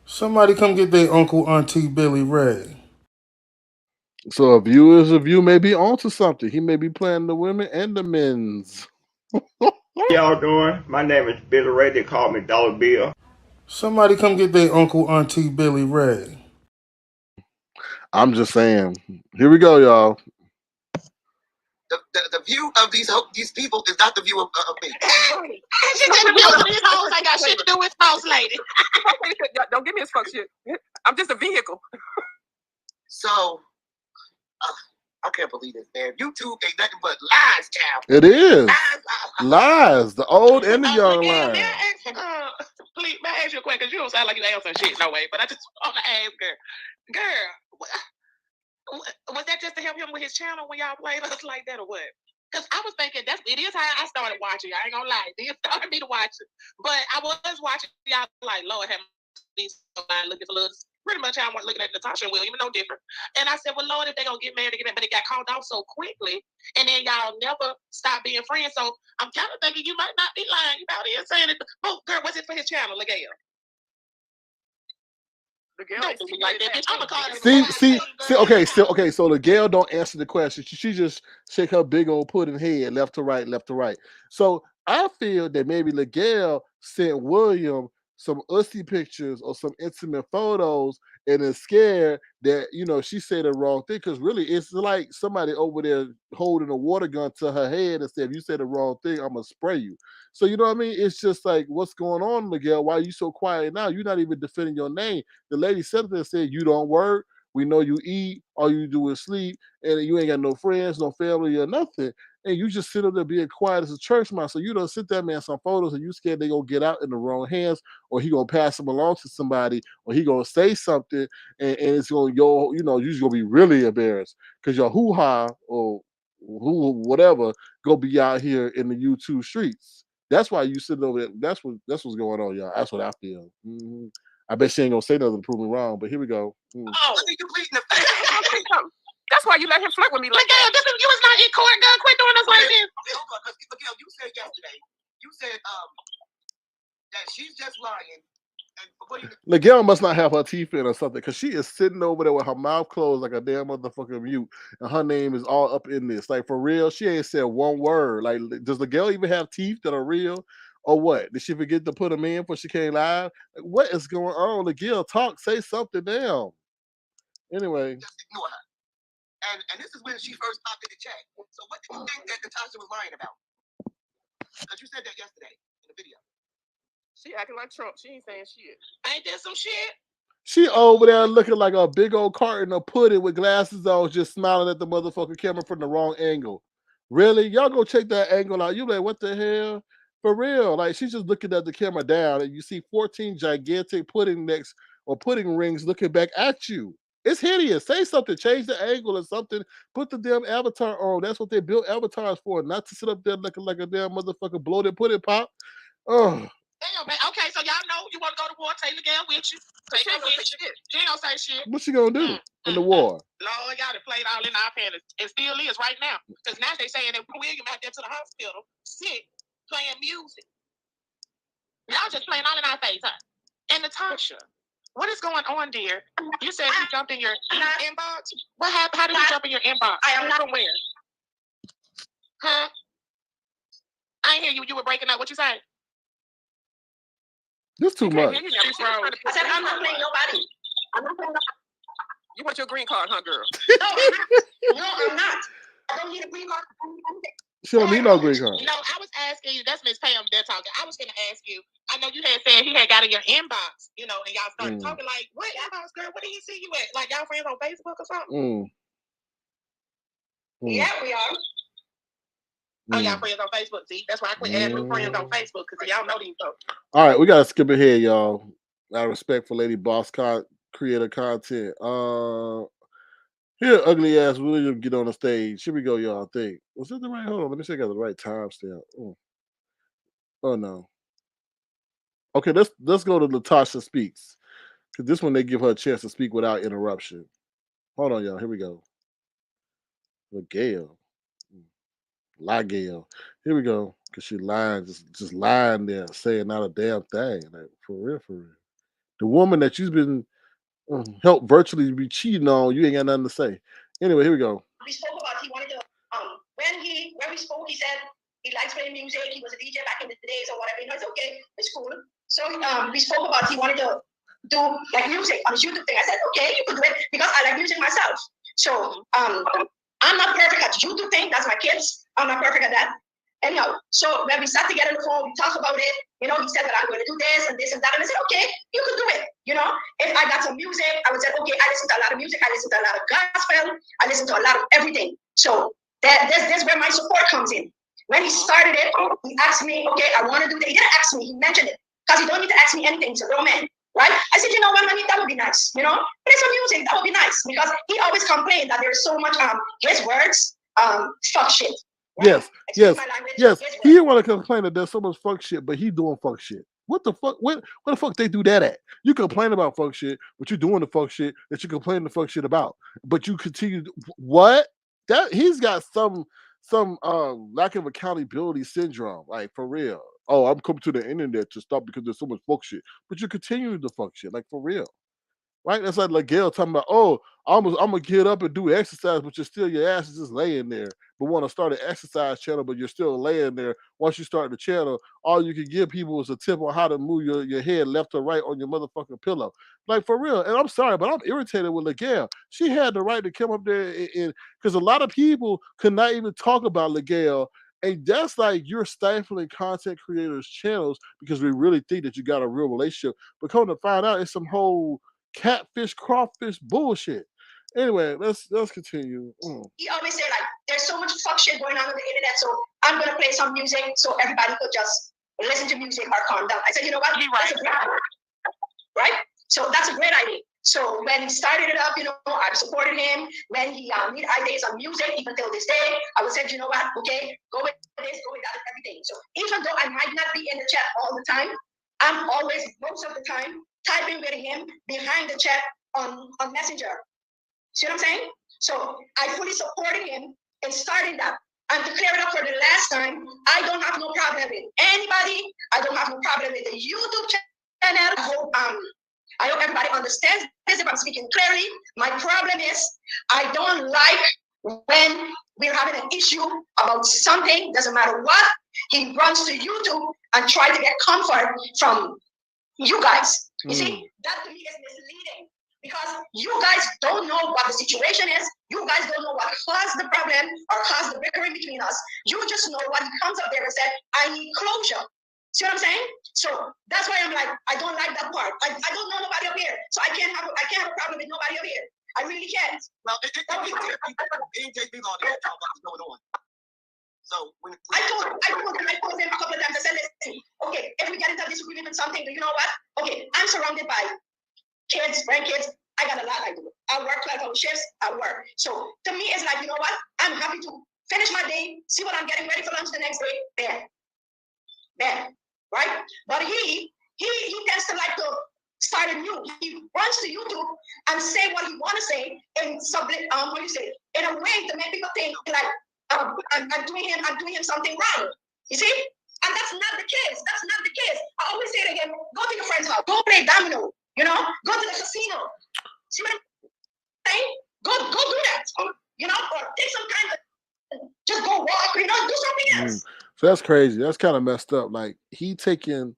Somebody come get their Uncle Auntie Billy Ray. So a view may be onto something. He may be playing the women and the men's. Y'all doing? My name is Billy Ray. They call me Dollar Bill. Somebody come get their Uncle Auntie Billy Ray. I'm just saying. Here we go, y'all. The view of these people is not the view of me. She said the view of these hoes ain't got shit to do with house lady. Don't give me his fuck shit. I'm just a vehicle. So, I can't believe this, man. YouTube ain't nothing but lies, child. It is. Lies. The old and the young lies. Please, may I ask you a question? Because you don't sound like you answer shit, no way. But I just want to ask, girl, was that just to help him with his channel when y'all played us like that or what? Because I was thinking it is how I started watching. I ain't gonna lie, it started me to watch it. But I was watching y'all like, Lord have these looking for little. Pretty much how I was looking at Natasha and William, no different. And I said, well, Lord, if they're gonna get married, but it got called off so quickly, and then y'all never stop being friends. So I'm kind of thinking you might not be lying about it and saying it. Oh, girl, what's it for his channel, Gayle? Don't do me like that, bitch. I'm gonna call See, okay, so the Gayle don't answer the question. She just shake her big old pudding head left to right, left to right. So I feel that maybe Gayle sent William some ussy pictures or some intimate photos and is scared that she said the wrong thing, because really it's like somebody over there holding a water gun to her head and said, if you say the wrong thing, I'm gonna spray you. So you know what I mean? It's just like, what's going on, Miguel? Why are you so quiet now? You're not even defending your name. The lady said there and said, you don't work, we know you eat, all you do is sleep, and you ain't got no friends, no family, or nothing. And you just sit up there being quiet as a church mouse. So you don't sit there, man, some photos, and you scared they gonna get out in the wrong hands, or he gonna pass them along to somebody, or he gonna say something, and it's gonna you're just gonna be really embarrassed because your hoo-ha or whatever, go be out here in the YouTube streets. That's why you sitting over there. That's what's going on, y'all. That's what I feel. I bet she ain't gonna say nothing to prove me wrong, but here we go. Oh, you bleeding the face. That's why you let him flirt with me like Gayle, that. you was not in court, girl. Quit doing us like this. Hold on, because Gayle, you said yesterday, that she's just lying. Gayle must not have her teeth in or something, because she is sitting over there with her mouth closed like a damn motherfucking mute, and her name is all up in this. Like, for real, she ain't said one word. Like, does Gayle even have teeth that are real, or what? Did she forget to put them in before she came live? Like, what is going on? Gayle, talk, say something down. Anyway, just ignore her. And this is when she first popped in the chat. So what do you think that Natasha was lying about? Because you said that yesterday in the video. She acting like Trump. She ain't saying shit. Ain't that some shit? she over there looking like a big old carton of pudding with glasses on, just smiling at the motherfucking camera from the wrong angle. Really? Y'all go check that angle out. You like, what the hell? For real. Like, she's just looking at the camera down, and you see 14 gigantic pudding necks or pudding rings looking back at you. It's hideous. Say something. Change the angle or something. Put the damn avatar on. That's what they built avatars for, not to sit up there looking like a damn motherfucking bloated pudding pop. Oh. Damn, man. Okay, so y'all know you want to go to war. Take the girl with you. Take her with you. She ain't gonna say shit. What she gonna do in the war? Lord, y'all done played all in our panties. It still is right now. Because now they saying that William out there to the hospital, sick, playing music. Y'all just playing all in our face, huh? And Natasha, what is going on, dear? You said you jumped in your inbox. What happened? How did you jump in your inbox? I am not aware. Huh? I ain't hear you. You were breaking up. What you say? This too much. I said, I'm not playing nobody. I'm not playing nobody. You want your green card, huh, girl? No, I'm not. No, I'm not. I don't need a green card. She don't need no green card. No, I was asking you. That's Miss Pam. They're talking. I was going to ask you. I know you had said he had got in your inbox, and y'all started talking like, "What inbox, girl? Where did he see you at? Like y'all friends on Facebook or something?" Yeah, we are. Oh, y'all friends on Facebook. See, that's why I quit adding new friends on Facebook, because y'all know these folks. All right, we gotta skip ahead, y'all. Out of respect for Lady Boss creator content. Here, ugly ass William get on the stage. Here we go, y'all. I think, was that the right? Hold on, let me see. I got the right timestamp. Oh no. Okay, let's go to Natasha speaks, because this one they give her a chance to speak without interruption. Hold on, y'all. Here we go. With Gayle. Gayle. Here we go. Because she lying, just lying there, saying not a damn thing. Like, for real, for real. The woman that you've been helped virtually be cheating on, you ain't got nothing to say. Anyway, here we go. We spoke about he wanted to when we spoke, he said he likes playing music. He was a DJ back in the days or whatever. It's okay, it's cool. So we spoke about he wanted to do like music on his YouTube thing. I said, okay, you could do it because I like music myself. So I'm not perfect at YouTube thing. That's my kids. I'm not perfect at that. Anyhow, so when we sat together on the phone, we talked about it. He said that I'm going to do this and this and that. And I said, okay, you can do it. If I got some music, I would say, okay, I listen to a lot of music. I listen to a lot of gospel. I listen to a lot of everything. So that's where my support comes in. When he started it, he asked me, okay, I want to do that. He didn't ask me. He mentioned it because he don't need to ask me anything. He's a grown man, right? I said, what, Manny, that would be nice. Play some music. That would be nice because he always complained that there's so much his words fuck shit. Right? Yes. He didn't want to complain that there's so much fuck shit, but he doing fuck shit. What the fuck? What the fuck they do that at? You complain about fuck shit, but you're doing the fuck shit that you complain the fuck shit about. But you continue what? That he's got some lack of accountability syndrome, like for real. Oh, I'm coming to the internet to stop because there's so much fuck shit. But you're continuing to fuck shit, like for real. Right? That's like Gayle talking about, oh, I'm gonna get up and do exercise, but your ass is just laying there. But want to start an exercise channel, but you're still laying there. Once you start the channel, all you can give people is a tip on how to move your head left or right on your motherfucking pillow. Like for real. And I'm sorry, but I'm irritated with Gayle. She had the right to come up there and because a lot of people could not even talk about Gayle. And that's like you're stifling content creators' channels because we really think that you got a real relationship. But come to find out, it's some whole catfish, crawfish bullshit. Anyway, let's continue. He always said like, there's so much fuck shit going on the internet, so I'm gonna play some music so everybody could just listen to music or calm down. I said, you know what? Right? So that's a great idea. So when he started it up, I supported him. When he made ideas on music, even till this day, I would say, you know what, okay, go with this, go with that, everything. So even though I might not be in the chat all the time, I'm always, most of the time, typing with him behind the chat on Messenger. See what I'm saying? So I fully supported him in starting that. And to clear it up for the last time, I don't have no problem with anybody. I don't have no problem with the YouTube channel. I hope everybody understands this if I'm speaking clearly. My problem is I don't like when we're having an issue about something, doesn't matter what, he runs to YouTube and try to get comfort from you guys. You see, that to me is misleading because you guys don't know what the situation is. You guys don't know what caused the problem or caused the bickering between us. You just know what he comes up there and said, I need closure. See what I'm saying? So that's why I'm like, I don't like that part. I don't know nobody up here, so I can't have a problem with nobody up here. I really can't. Well, it didn't take me long to talk about what's going on. So when I told him a couple of times, I said, listen, okay, if we get into a disagreement with something, you know what? Okay, I'm surrounded by kids, grandkids. I got a lot I do. I work 12-hour shifts, I work. So to me, it's like, you know what? I'm happy to finish my day, see what I'm getting ready for lunch the next day, there. Right? But he tends to like to start anew. He runs to YouTube and say what he want to say in in a way to make people think like I'm doing him something wrong. You see? And that's not the case. That's not the case. I always say it again. Go to your friend's house. Go play domino. Go to the casino. See what I'm saying? Go do that. Or take some time to just go walk. Do something else. So that's crazy. That's kind of messed up. Like he taking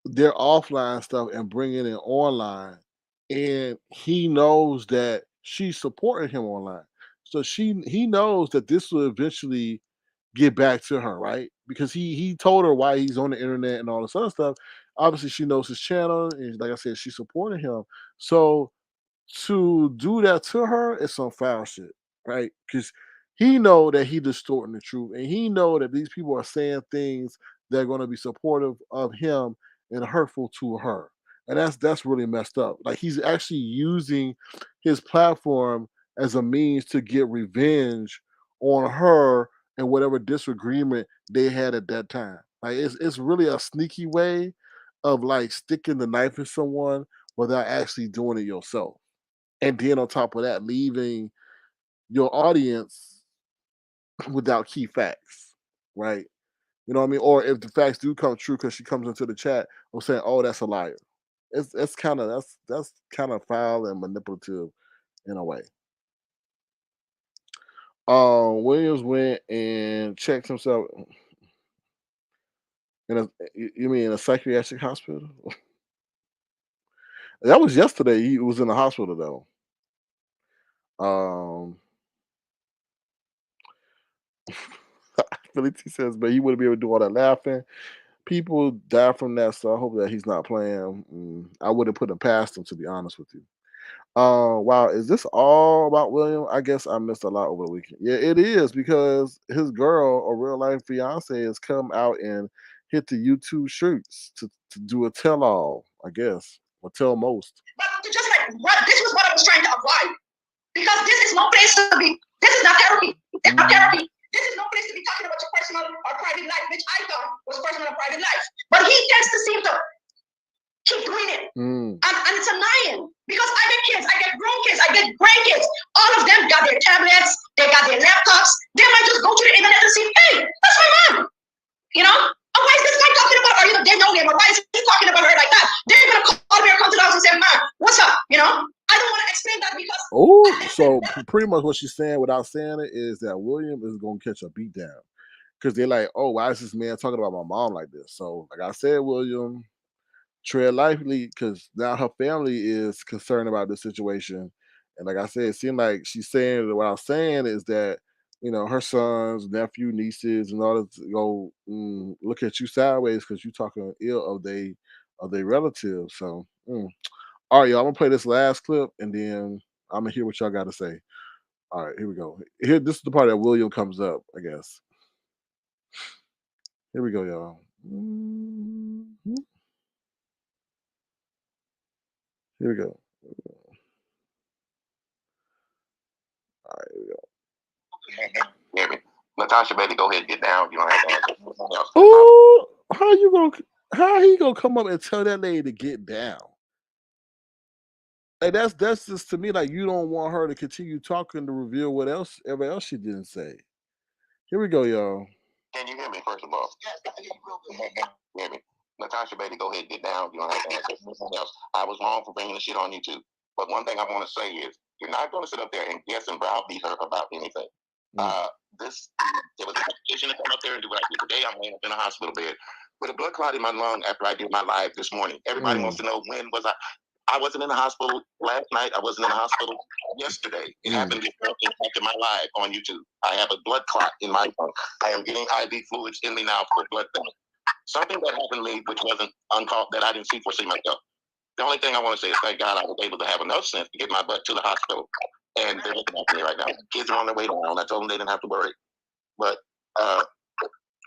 their offline stuff and bringing it online, and he knows that she's supporting him online. So he knows that this will eventually get back to her, right? Because he told her why he's on the internet and all this other stuff. Obviously, she knows his channel, and like I said, she's supporting him. So to do that to her is some foul shit, right? Because he know that he distorting the truth, and he know that these people are saying things that are going to be supportive of him and hurtful to her, and that's really messed up. Like he's actually using his platform as a means to get revenge on her and whatever disagreement they had at that time. Like it's really a sneaky way of like sticking the knife in someone without actually doing it yourself. And then on top of that, leaving your audience without key facts, right? You know what I mean? Or if the facts do come true, because she comes into the chat, I'm saying, "Oh, that's a liar." It's kind of that's kind of foul and manipulative in a way. Williams went and checked himself in a. You mean in a psychiatric hospital? That was yesterday. He was in the hospital though. Philly T says, but he wouldn't be able to do all that laughing. People die from that, so I hope that he's not playing. I wouldn't put him past him, to be honest with you. Wow, is this all about William? I guess I missed a lot over the weekend. Yeah, it is because his girl, or real life fiance, has come out and hit the YouTube shirts to do a tell all, I guess, or tell most. But just like this was what I was trying to avoid. Because this is no place to be. This is not therapy. It's not therapy. This is no place to be talking about your personal or private life, which I thought was personal or private life. But he tends to seem to keep doing it. And it's annoying because I get kids, I get grown kids, I get grandkids. All of them got their tablets, they got their laptops. They might just go to the internet and see, hey, that's my mom. Oh, why is this guy talking about her? They know him, or why is he talking about her like that? They're going to call me or come to the house and say, Mom, what's up? I don't want to explain that because. Oh, so pretty much what she's saying without saying it is that William is going to catch a beat down because they're like, oh, why is this man talking about my mom like this? So, like I said, William, tread lightly because now her family is concerned about this situation. And like I said, it seemed like she's saying that what I'm saying is that, her sons, nephew, nieces, and all that go look at you sideways because you're talking ill of they relatives. So, all right, y'all, I'm gonna play this last clip and then I'm gonna hear what y'all got to say. All right, here we go. This is the part that William comes up, I guess. Here we go, y'all. Here we go. All right, here we go. Natasha, baby, go ahead and get down. You don't have to answer anything else. Oh, how he gonna come up and tell that lady to get down? Like that's just to me like you don't want her to continue talking to reveal whatever else she didn't say. Here we go, y'all. Can you hear me, first of all? Yes, I hear you real good. Hear me. Natasha, baby, go ahead and get down. You don't have to answer anything else. I was wrong for bringing the shit on YouTube. But one thing I want to say is, you're not going to sit up there and guess and browbeat her about anything. There was a petition to come up there and do what I did today. I'm laying up in a hospital bed with a blood clot in my lung after I did my live this morning. Everybody wants to know when was I wasn't in the hospital last night. I wasn't in the hospital yesterday. It happened before it impacted my live on YouTube. I have a blood clot in my lung. I am getting IV fluids in me now for blood thinning. Something that happened to me which wasn't uncalled, that I didn't foresee myself. The only thing I want to say is thank God I was able to have enough sense to get my butt to the hospital. And they're looking at me right now. Kids are on their way down. I told them they didn't have to worry. But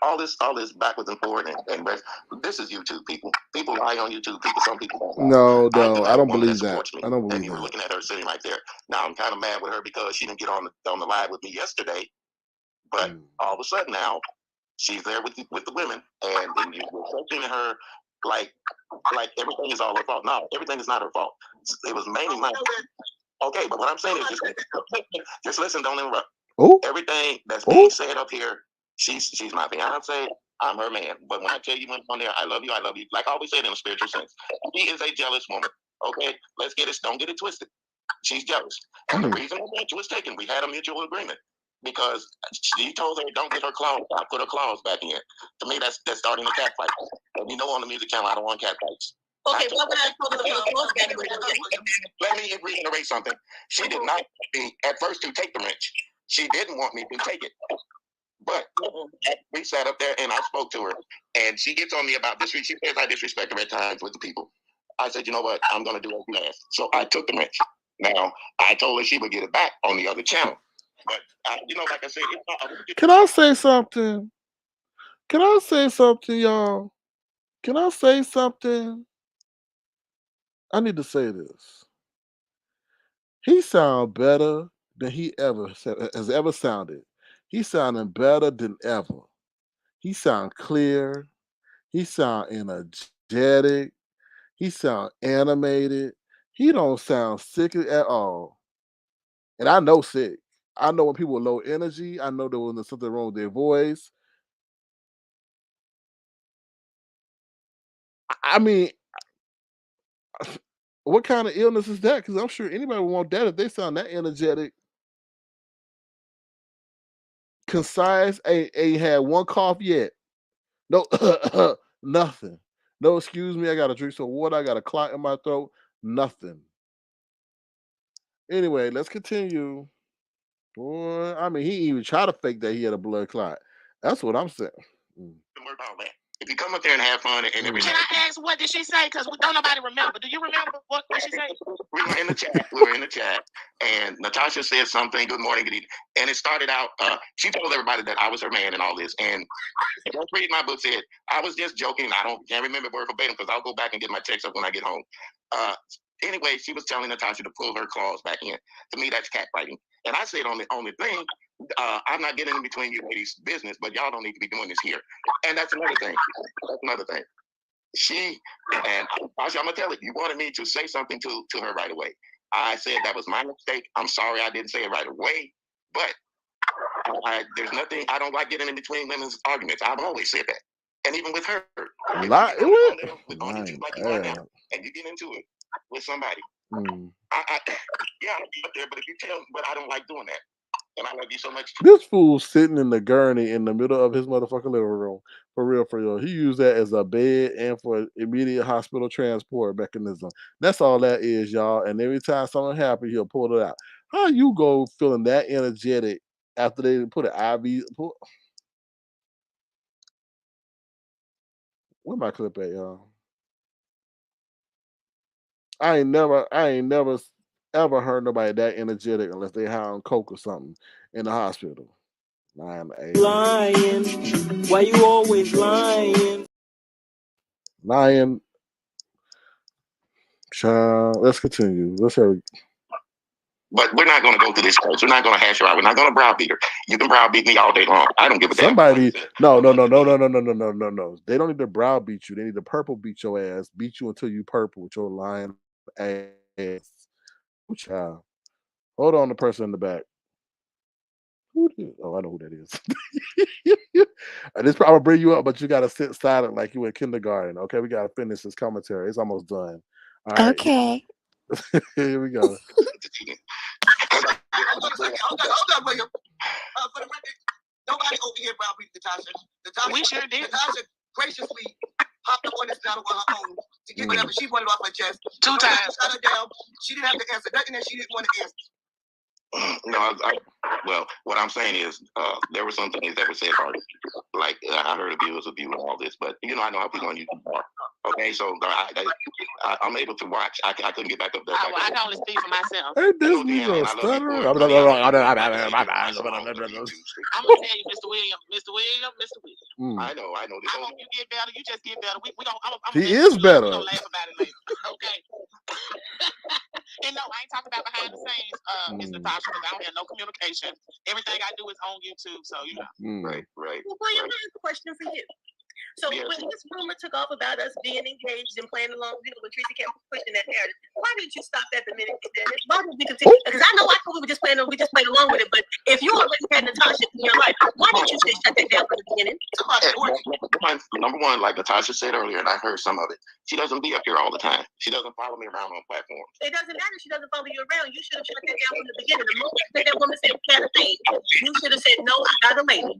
all this backwards and forward and this is YouTube, people. People lie on YouTube. Some people don't lie. No, I don't believe that. I don't believe you were that. looking at her sitting right there. Now I'm kind of mad with her because she didn't get on the live with me yesterday. But all of a sudden now, she's there with the women, and you're questioning her like everything is all her fault. No, everything is not her fault. It was mainly my. Okay, but what I'm saying is just listen, don't interrupt. Oh. Everything that's being said up here, she's my fiance, I'm her man. But when I tell you when on there, I love you, like I always said in a spiritual sense. She is a jealous woman. Okay, don't get it twisted. She's jealous. And the reason the picture was taken, we had a mutual agreement. Because she told her, don't get her claws out, put her claws back in. To me, that's starting a cat fight. And you know on the music channel, I don't want cat fights. Okay, well, let me reiterate something. She did not want me at first to take the wrench. She didn't want me to take it. But we sat up there and I spoke to her. And she gets on me about this. She says I disrespect her at times with the people. I said, you know what? I'm going to do what you asked. So I took the wrench. Now, I told her she would get it back on the other channel. But, like I said, Can I say something? Y'all? Can I say something? I need to say this. He sounds better than he has ever sounded. He's sounding better than ever. He sounds clear. He sounds energetic. He sounds animated. He don't sound sick at all. And I know sick. I know when people are low energy. I know when there's something wrong with their voice. I mean, what kind of illness is that? Because I'm sure anybody would want that if they sound that energetic. Concise, ain't had one cough yet. No, nothing. No, excuse me, I got to drink some water. I got a clot in my throat. Nothing. Anyway, let's continue. Boy, I mean, he even tried to fake that he had a blood clot. That's what I'm saying. If you come up there and have fun and everything. Can I ask what did she say? Because don't nobody remember. Do you remember what she said? We were in the chat. And Natasha said something, good morning, good evening. And it started out, she told everybody that I was her man and all this. And don't read my book said, I was just joking. Can't remember word verbatim because I'll go back and get my text up when I get home. Anyway, she was telling Natasha to pull her claws back in. To me, that's catfighting. And I said on the thing, I'm not getting in between you ladies' business, but y'all don't need to be doing this here. And that's another thing. She, and Natasha, I'm going to tell it, you wanted me to say something to her right away. I said that was my mistake. I'm sorry I didn't say it right away. But there's nothing, I don't like getting in between women's arguments. I've always said that. And even with her. And you get into it with somebody. I'll be up there, but if you tell me, but I don't like doing that. And I love you so much. This fool sitting in the gurney in the middle of his motherfucking living room. For real. He used that as a bed and for immediate hospital transport mechanism. That's all that is, y'all. And every time something happens, he'll pull it out. How you go feeling that energetic after they put an IV? Where my clip at, y'all? I ain't never ever heard nobody that energetic unless they high on coke or something in the hospital. Lying. Why you always lying? Lying. Child, let's continue. Let's have. But we're not going to go through this course. We're not going to hash her out. We're not going to browbeat her. You can browbeat me all day long. I don't give a damn. Somebody, no. They don't need to browbeat you. They need to purple beat your ass. Beat you until you purple with your lying ass. Ooh, child. Hold on, the person in the back. Oh, I know who that is. I'm gonna bring you up, but you gotta sit silent like you in kindergarten. Okay, we gotta finish this commentary. It's almost done. All right. Okay. Here we go. Hold on, William. For the record, nobody over here browbeat Natasha. We sure did. Natasha graciously hopped up on this battle on her own to get whatever she wanted off her chest. 2 times. Shut her down. She didn't have to answer nothing that she didn't want to answer. No, well, what I'm saying is there were some things that were said already. Like I heard abuse and all this, but I know how people on YouTube are. Okay, so I'm able to watch. I couldn't get back up there. I can only speak for myself. Hey, this nigga stutter. I'm gonna tell you, Mr. William. I know. I hope you get better. You just get better. He is better. We're gonna laugh about it later. Okay. And no, I ain't talking about behind the scenes, Miss Natasha, because I don't have no communication. Everything I do is on YouTube, so Right. Well, William, I have a question for you. So Yes. when this rumor took off about us being engaged and playing along, when Tracy kept pushing that narrative, why didn't you stop that the minute you did it? Why did we continue? Because I know I thought we were just playing along with it, but if you already had Natasha in your life, why didn't you just shut that down from the beginning? Number one, like Natasha said earlier, and I heard some of it, she doesn't be up here all the time. She doesn't follow me around on platforms. It doesn't matter if she doesn't follow you around. You should have shut that down from the beginning. The moment that woman said we got a thing, you should have said, no, I got a lady.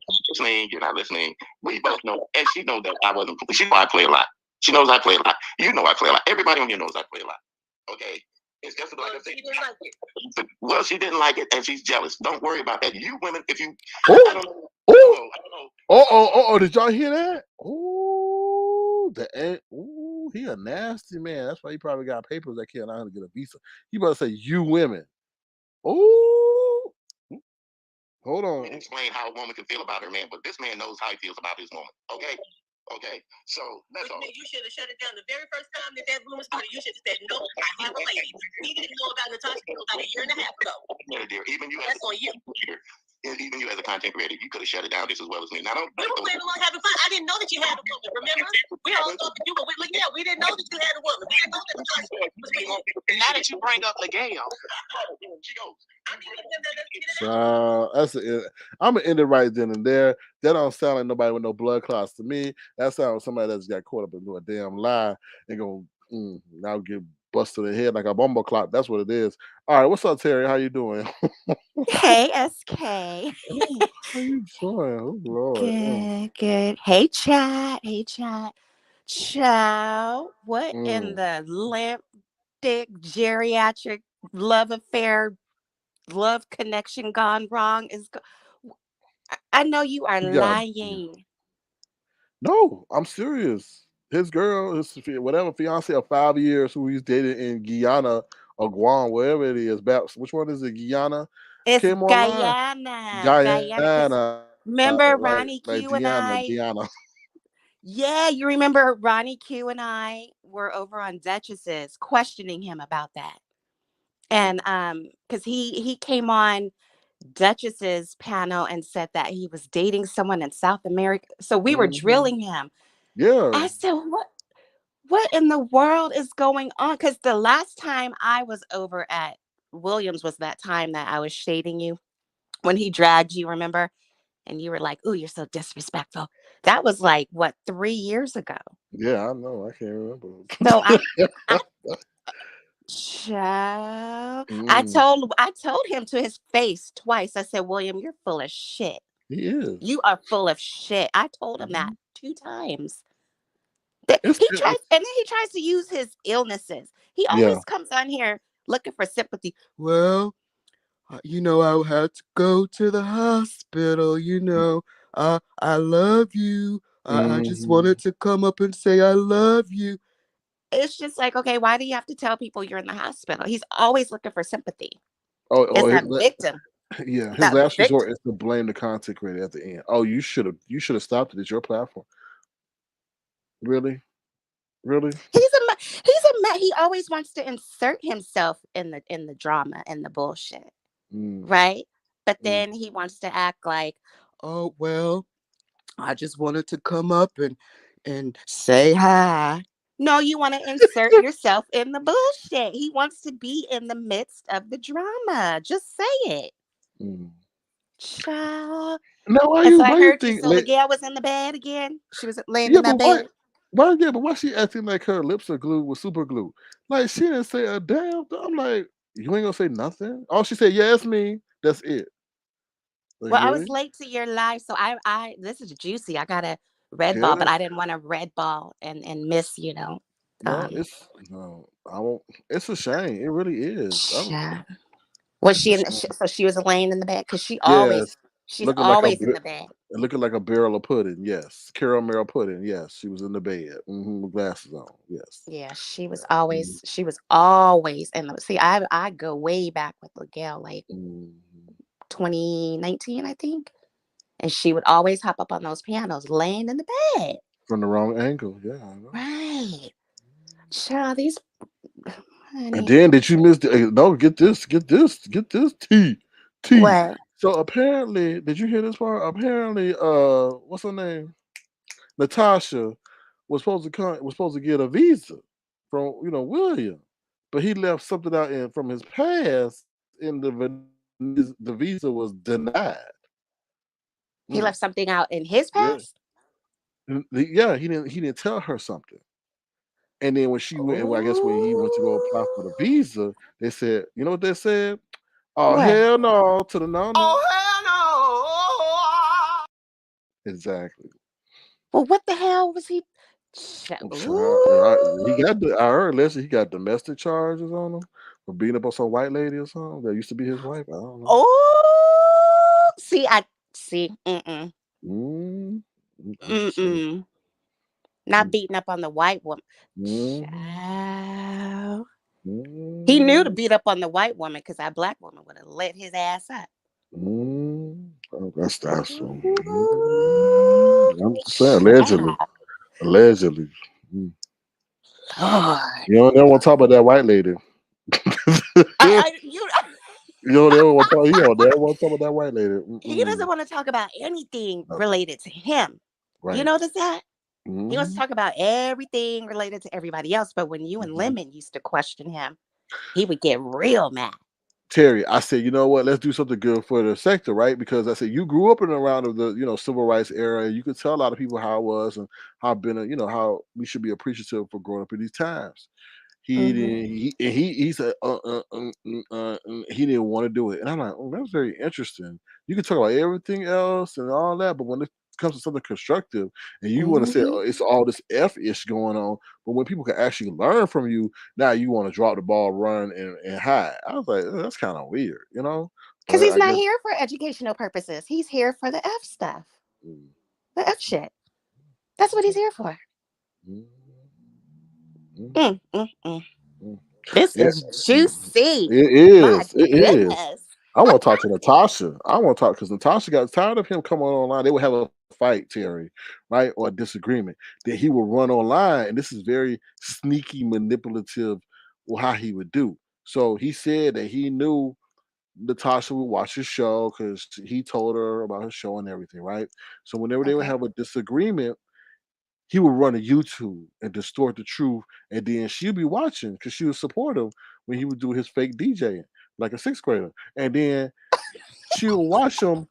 You're not listening. We both know, and she knows that I wasn't. She knows I play a lot. She knows I play a lot. You know I play a lot. Everybody on here knows I play a lot. Okay? It's just like she didn't like it. Well, she didn't like it, and she's jealous. Don't worry about that. You women, if you, I don't know. Oh! Did y'all hear that? He a nasty man. That's why he probably got papers that can't allow him to get a visa. He better say you women. Oh, hold on. Explain how a woman can feel about her man, but this man knows how he feels about his woman. Okay. So that's all. You should have shut it down the very first time that rumor started. You should have said, no, I have a lady. He didn't know about Natasha about a year and a half ago. Yeah, dear. Even you That's on you. Even you as a content creator, you could have shut it down just as well as me. Now don't. We were playing along having fun. I didn't know that you had a woman. Remember? We all thought that you were with Gayle. We didn't know that you had a woman. We didn't know that Natasha was with you. now that you bring up Gayle. She goes. I'm gonna end it right then and there. That don't sound like nobody with no blood clots to me. That sounds like somebody that's got caught up into a damn lie and go now get busted in the head like a bumble clock. That's what it is. All right, what's up, Terry? How you doing? Hey, SK. How you doing? Oh Lord. Good. Hey, chat. Ciao. What in the limp dick geriatric love affair, love connection gone wrong is? I know you are lying. No, I'm serious. His girl, his whatever fiance of 5 years who he's dated in Guyana or Guam, wherever it is. Which one is it? Guyana? It's Came online. Guyana. Remember Ronnie Q and Guyana. Yeah, you remember Ronnie Q and I were over on Duchess's questioning him about that. And because he came on Duchess's panel and said that he was dating someone in South America. So we were drilling him. Yeah. I said, what in the world is going on? Because the last time I was over at Williams was that time that I was shading you when he dragged you, remember? And you were like, "Ooh, you're so disrespectful." That was like, 3 years ago? Yeah, I know. I can't remember. So I told him to his face twice. I said, "William, you're full of shit. He is. You are full of shit." I told him that 2 times. He tries to use his illnesses. He always comes on here looking for sympathy. Well, I had to go to the hospital. I love you. I just wanted to come up and say I love you. It's just like, okay, why do you have to tell people you're in the hospital? He's always looking for sympathy. It's a victim. Yeah, his last resort is to blame the content creator at the end. Oh, you should have stopped it. It's your platform. Really? He's a Matt, he always wants to insert himself in the drama and the bullshit, Mm. right? But Mm. then he wants to act like, oh well, I just wanted to come up and say hi. No, you want to insert yourself in the bullshit. He wants to be in the midst of the drama. Just say it. Mm. Child. Now, And so I why you heard you. think So like Miguel was in the bed again. She was laying yeah, in that but why bed. but why she acting like her lips are glued with super glue? Like she didn't say a damn thing. I'm like, you ain't gonna say nothing? Oh, she said, yeah, it's me. That's it. Like Well, I was really? late to your live, so I this is juicy. I got a red ball, Get but it? I didn't want a red ball and miss, No, it's no, I won't. It's a shame. It really is. child. Was It's a she shame. so she was laying in the bed because Yes, she's looking like always in the bed. looking like a barrel of pudding. Yes, caramel pudding. Yes, she was in the bed with glasses on. Yes. Yeah, Mhm. she was always in the see. I go way back with Gail, like Mhm. 2019, I think, and she would always hop up on those pianos, laying in the bed. From the wrong angle. Yeah, I know. Right, child. These And honey, then did you miss the no, get this T. what? So apparently, did you hear this part? Apparently, what's her name? Natasha was supposed to get a visa from William. But he left something out from his past and the visa was denied. He Mm, left something out in his yeah. past. Yeah, he didn't tell her something. And then when she went, well, I guess when he went to go apply for the Oh, visa, they said, you know what they said? Oh what? hell no to the no no. Oh hell Exactly. Well, what the hell was he? Child, he Ooh. got I heard listen, he got domestic charges on him for beating up on some white lady or something that used to be his wife. I don't know. Oh, see, I see. Mm, I'm just saying. Mm. Not Mm, beating up on the white woman. mhm, Child. He knew to mm, beat up on the white woman because that black woman would have lit his ass up. Oh, that's Ooh, I'm just saying allegedly. child. Allegedly. Mm. Lord. You don't never want to talk about that white lady. You. You don't ever want to talk. You don't ever want to talk about that white lady. He doesn't Mm-mm. want to talk about anything No, related to him. You right. notice that? He wants to Hmm. talk about everything related to everybody else. But when you and Hmm. Lemon used to question him, he would get real mad. Terry, I said, you know what? Let's do something good for the sector, right? Because I said you grew up in and around of the civil rights era. You could tell a lot of people how it was and how been how we should be appreciative for growing up in these times. He Hmm. didn't. He said he didn't want to do it, and I'm like, oh, that's very interesting. You can talk about everything else and all that, but when it comes to something constructive, and you want to say Hmm. oh, it's all this f ish going on, but when people can actually learn from you, now you want to drop the ball, run and hide. I was like, that's kind of weird. Because But he's I not guess. here for educational purposes. He's here for the F stuff, Mm, the F shit. That's what he's here for. mm, mm, Mm. mm. This Yeah, is mm. juicy. It My is. It is. goodness. I want to talk to Natasha. I want to talk because Natasha got tired of him coming online. They would have a fight, Terry, right, or a disagreement. Then he would run online, and this is very sneaky, manipulative, how he would do. So he said that he knew Natasha would watch his show because he told her about his show and everything, right? So whenever they would Okay. have a disagreement, he would run to YouTube and distort the truth, and then she'd be watching because she was supportive when he would do his fake DJing, like a sixth grader. And then she would watch him,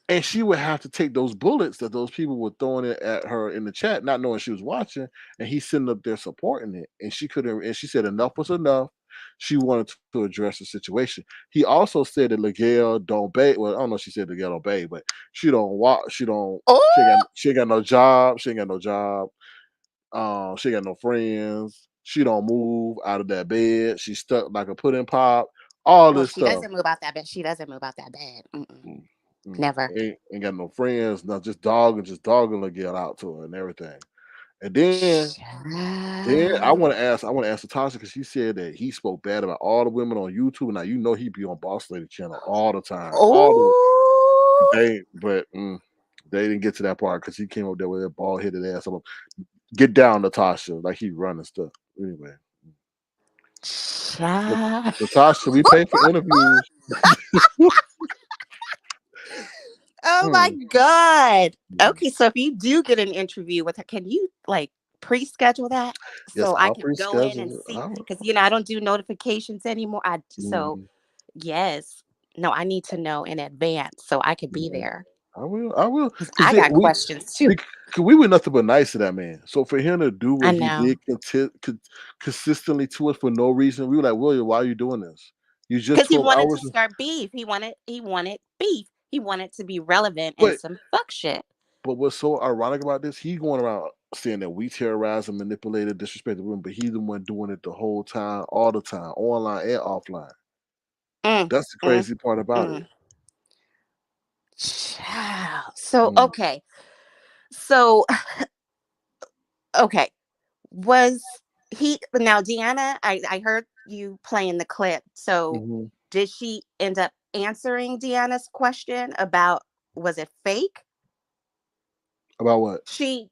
and she would have to take those bullets that those people were throwing it at her in the chat, not knowing she was watching, and he's sitting up there supporting it. And she couldn't, and she said enough was enough. She wanted to address the situation. He also said that Miguel don't beg. Well, I don't know if she said Miguel don't beg, but she don't walk. She don't. Oh, She ain't got no job. She ain't got no job. She ain't got no friends. She don't move out of that bed. She's stuck like a pudding pop. All well, this she stuff. doesn't move out that bed. She doesn't move out that bed. Mm, mm. Never. Ain't got no friends. No, just dogging the girl out to her and everything. And then Child. I want to ask Natasha because she said that he spoke bad about all the women on YouTube. Now you know he be on Boss Lady channel all the time. All the Oh, but they didn't get to that part because he came up there with that bald headed ass. Get down, Natasha, like he running stuff. Anyway. Natasha, we pay for interviews. Oh my God. Okay, so if you do get an interview with her, can you like pre-schedule that Yes, so I I'll can go in and pre-schedule it. see? Because I don't do notifications anymore. So Mhm. yes, no, I need to know in advance so I could be Yeah, there. I will. I will. 'Cause Because I got questions too. we were nothing but nice to that man. So for him to do I what he know. did consistently to us for no reason, we were like, William, why are you doing this? You just Because he 12 wanted to hours. start beef. He wanted beef. He wanted to be relevant and But some fuck shit. what's so ironic about this? He going around saying that we terrorized and manipulated, disrespected women, but he's the one doing it the whole time, all the time, online and offline. Mm, That's the mm, crazy part about it. mm. Child. So Mm. okay. So okay. Was he now Deanna? I heard you playing the clip. So Mhm. did she end up answering Deanna's question about was it fake? About what?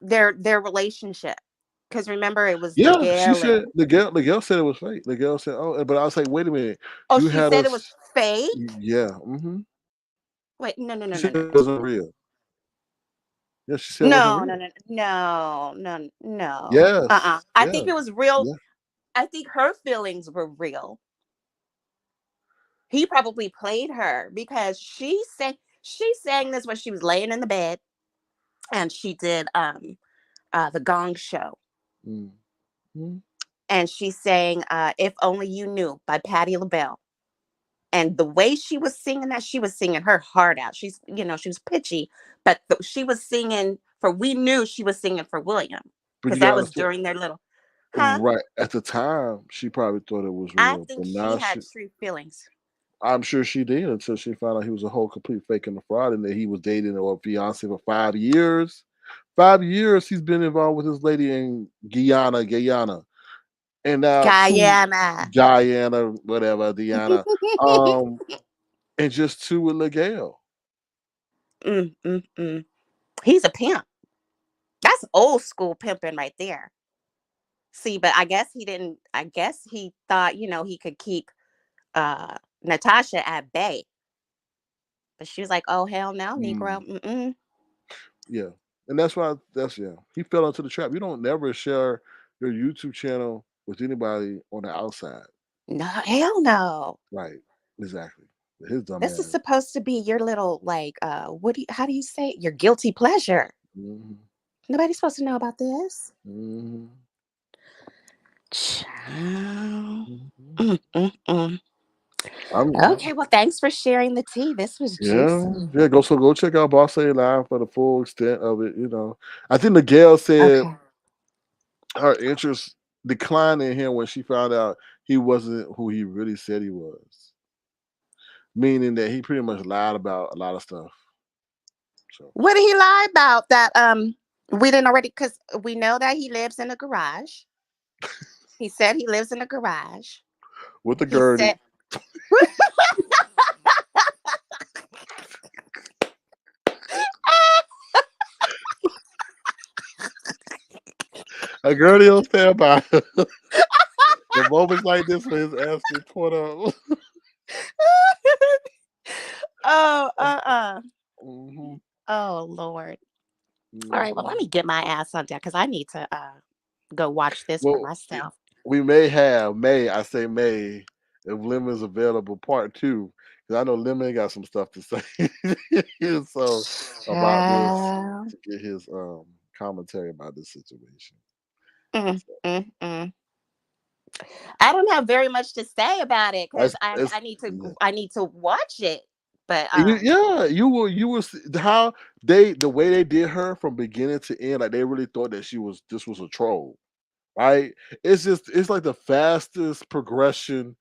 Their relationship. Because remember it was the Yeah, she Gayle said and the girl said it was fake. The girl said, "Oh," but I was like, "Wait a minute, oh, you she had said it was us." fake? Yeah, mhm. Wait, no, no, She no, no, said no. it wasn't real. Yeah, she said it wasn't No, no, real. no, no, no, no. Yes, I think it yes, was real. yeah. I think her feelings were real. He probably played her because she sang this when she was laying in the bed and she did the Gong Show. Mm, mhm. And she sang If Only You Knew by Patti LaBelle. And the way she was singing that, she was singing her heart out. She was pitchy, but she was singing for we knew she was singing for William. But Because you that gotta was understand, during their little huh? right at the time, she probably thought it was I real, think but she now had true feelings. I'm sure she did until she found out he was a whole complete fake and a fraud, and that he was dating or fiance for 5 years. 5 years he's been involved with this lady in Guyana, and now two Guyana. Guyana, whatever, Diana, um, and just two with Gayle. Mm, mm, mm. He's a pimp. That's old school pimping right there. See, but I guess he didn't. I guess he thought, he could keep Natasha at bay. But she was like, "Oh hell no, Mm, Negro. Mm-mm. yeah, and that's why he fell into the trap. You don't never share your YouTube channel with anybody on the outside. No, hell no. Right, exactly. His dumb This is ass. supposed to be your little like how do you say it? Your guilty pleasure. Mhm, Nobody's supposed to know about this. mhm, Child. mhm. Mm, mm, mm. I'm Okay, well, thanks for sharing the tea. This was Yeah, juicy. yeah. Go check out Boss A Live for the full extent of it. I think the Gayle said Okay. her interest declined in him when she found out he wasn't who he really said he was, meaning that he pretty much lied about a lot of stuff. So What did he lie about? That we didn't already because we know that he lives in a garage. He said he lives in a garage. with the He Gertie, said a Gertie will stand by. The moments like this when his ass get caught up. oh, Mhm, oh Lord. All right, well, let mhm. me get my ass on deck because I need to go watch this for Well, myself. we may have I say May, if Lemon's available, part two. Because I know Lemon got some stuff to say. So about this, Child. to get his commentary about this situation. Mm, mm, mm. I don't have very much to say about it because It's I need to yeah. I need to watch it. But Yeah, you will see how the way they did her from beginning to end, like they really thought that this was a troll, right? It's like the fastest progression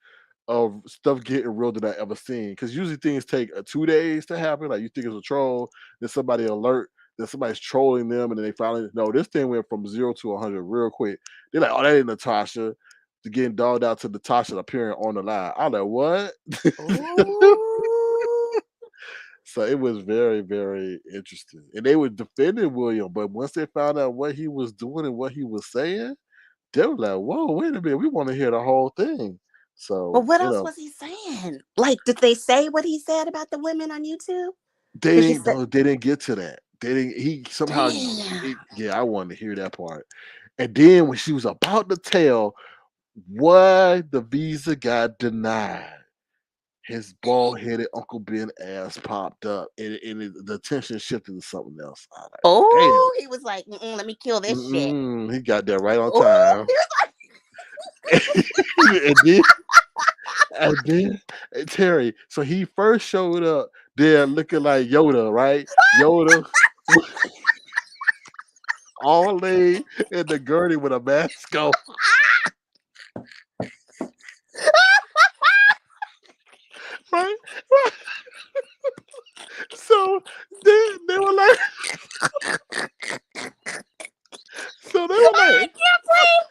of stuff getting real that I ever seen. Because usually things take 2 days to happen. Like you think it's a troll, then somebody alert that somebody's trolling them, and then they finally no. This thing went from 0 to 100 real quick. They're like, oh, that ain't Natasha. To getting dogged out to Natasha appearing on the line. I'm like, what? ooh, So it was very, very interesting. And they were defending William, but once they found out what he was doing and what he was saying, they were like, "Whoa, wait a minute, we want to hear the whole thing." But So what else was he saying? Like, did they say what he said about the women on YouTube? they Because you didn't. said, No, they didn't get to that. They didn't. He somehow. damn. Yeah, I wanted to hear that part. And then when she was about to tell why the visa got denied, his bald-headed Uncle Ben ass popped up, the attention shifted to something else. I was like, Oh, he was like, let me kill this shit. damn, he got there right on Oh, time. he was like, and then, Terry, so he first showed up there looking like Yoda, right? Yoda, all laid in the gurney with a mask on. Right? So they were like, so they were I like, can't breathe.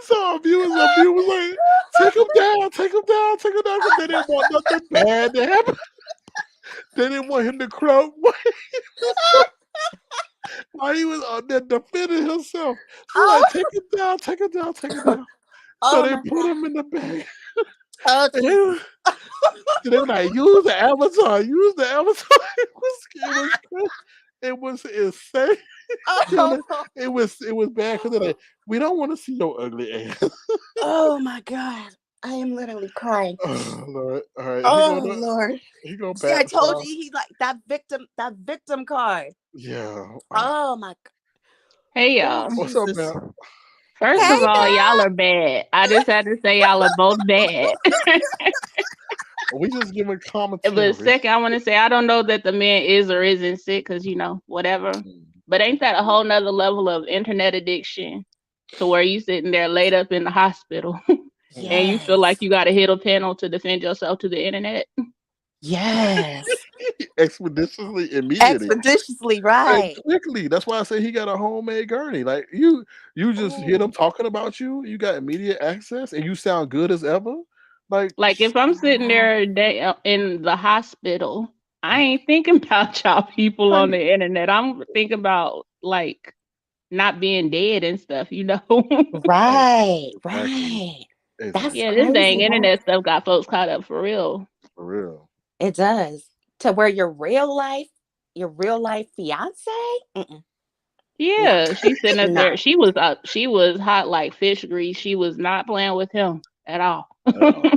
so viewers like, take him down, take him down, take him down, because they didn't want nothing bad to happen. They didn't want him to croak while he was on there defending himself. So like, take him down, take him down, take him down. So Oh they my put God. him in the bag. Oh, And Jesus. they were like, use the avatar, use the avatar. It was insane. Oh, It was bad because they're like, we don't want to see your ugly ass. oh my God. I am literally crying. Oh Lord. All right. Oh Lord. He gonna See, I back told you he like that victim card. Yeah. Oh my God. Hey Oh y'all. What's up, Jesus. man? First Hey of all, y'all man. are bad. I just had to say y'all are both bad. We just giving But commentary. second, I want to say I don't know that the man is or isn't sick because whatever. But ain't that a whole nother level of internet addiction to where you sitting there laid up in the hospital and you feel like Yes. you got to hit a panel to defend yourself to the internet? Yes. Expeditiously, immediately. Expeditiously, Like right. quickly. That's why I say he got a homemade gurney. Like you just hear them Oh. talking about you, you got immediate access, and you sound good as ever. Like Like if I'm sitting there in the hospital, I ain't thinking about y'all people on the internet. I'm thinking about like not being dead and stuff. Right. exactly. That's Yeah, this dang crazy, right? internet stuff got folks caught up for real. For real. It does. To where your real life fiance? Mm-mm. No. Yeah, she's sitting up there. No. She was hot like fish grease. She was not playing with him at all. But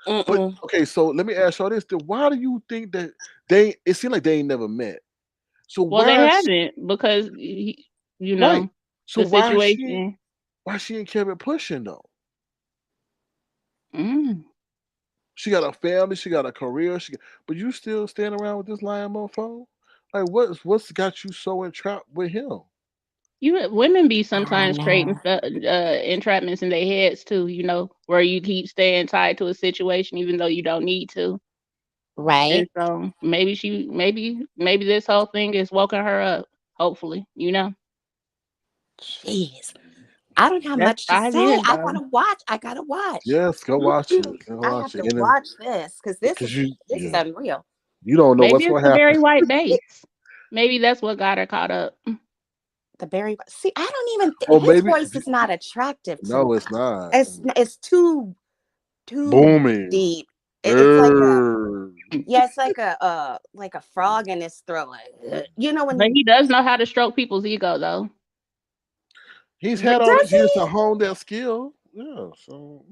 Mm-mm. okay, so let me ask y'all this: why do you think that they? It seemed like they ain't never met. So Well, they why? haven't because Right. So the situation. why she ain't kept it pushing though? Mm. She got a family, she got a career, but you still standing around with this lying mofo? Like what's got you so entrapped with him? Women be I don't sometimes creating know. entrapments in their heads too. Where you keep staying tied to a situation even though you don't need to. Right? And so maybe this whole thing is woken her up. Hopefully. Jeez. I don't have That's much to 5 say. years I though. gotta watch. I gotta watch. Yes, go watch it. Go I watch have it. to And watch this because because this is unreal. you don't know Maybe what's it's gonna the happen. very white base. Maybe that's what got her caught up. The Barry. See, I don't even Or think his maybe voice is not attractive to me. no, it's not. It's too Booming. deep. It's like Err. it's like a frog in his throat. Like, when But he does know how to stroke people's ego though. He's had all does these years to he? hone that skill. Yeah, so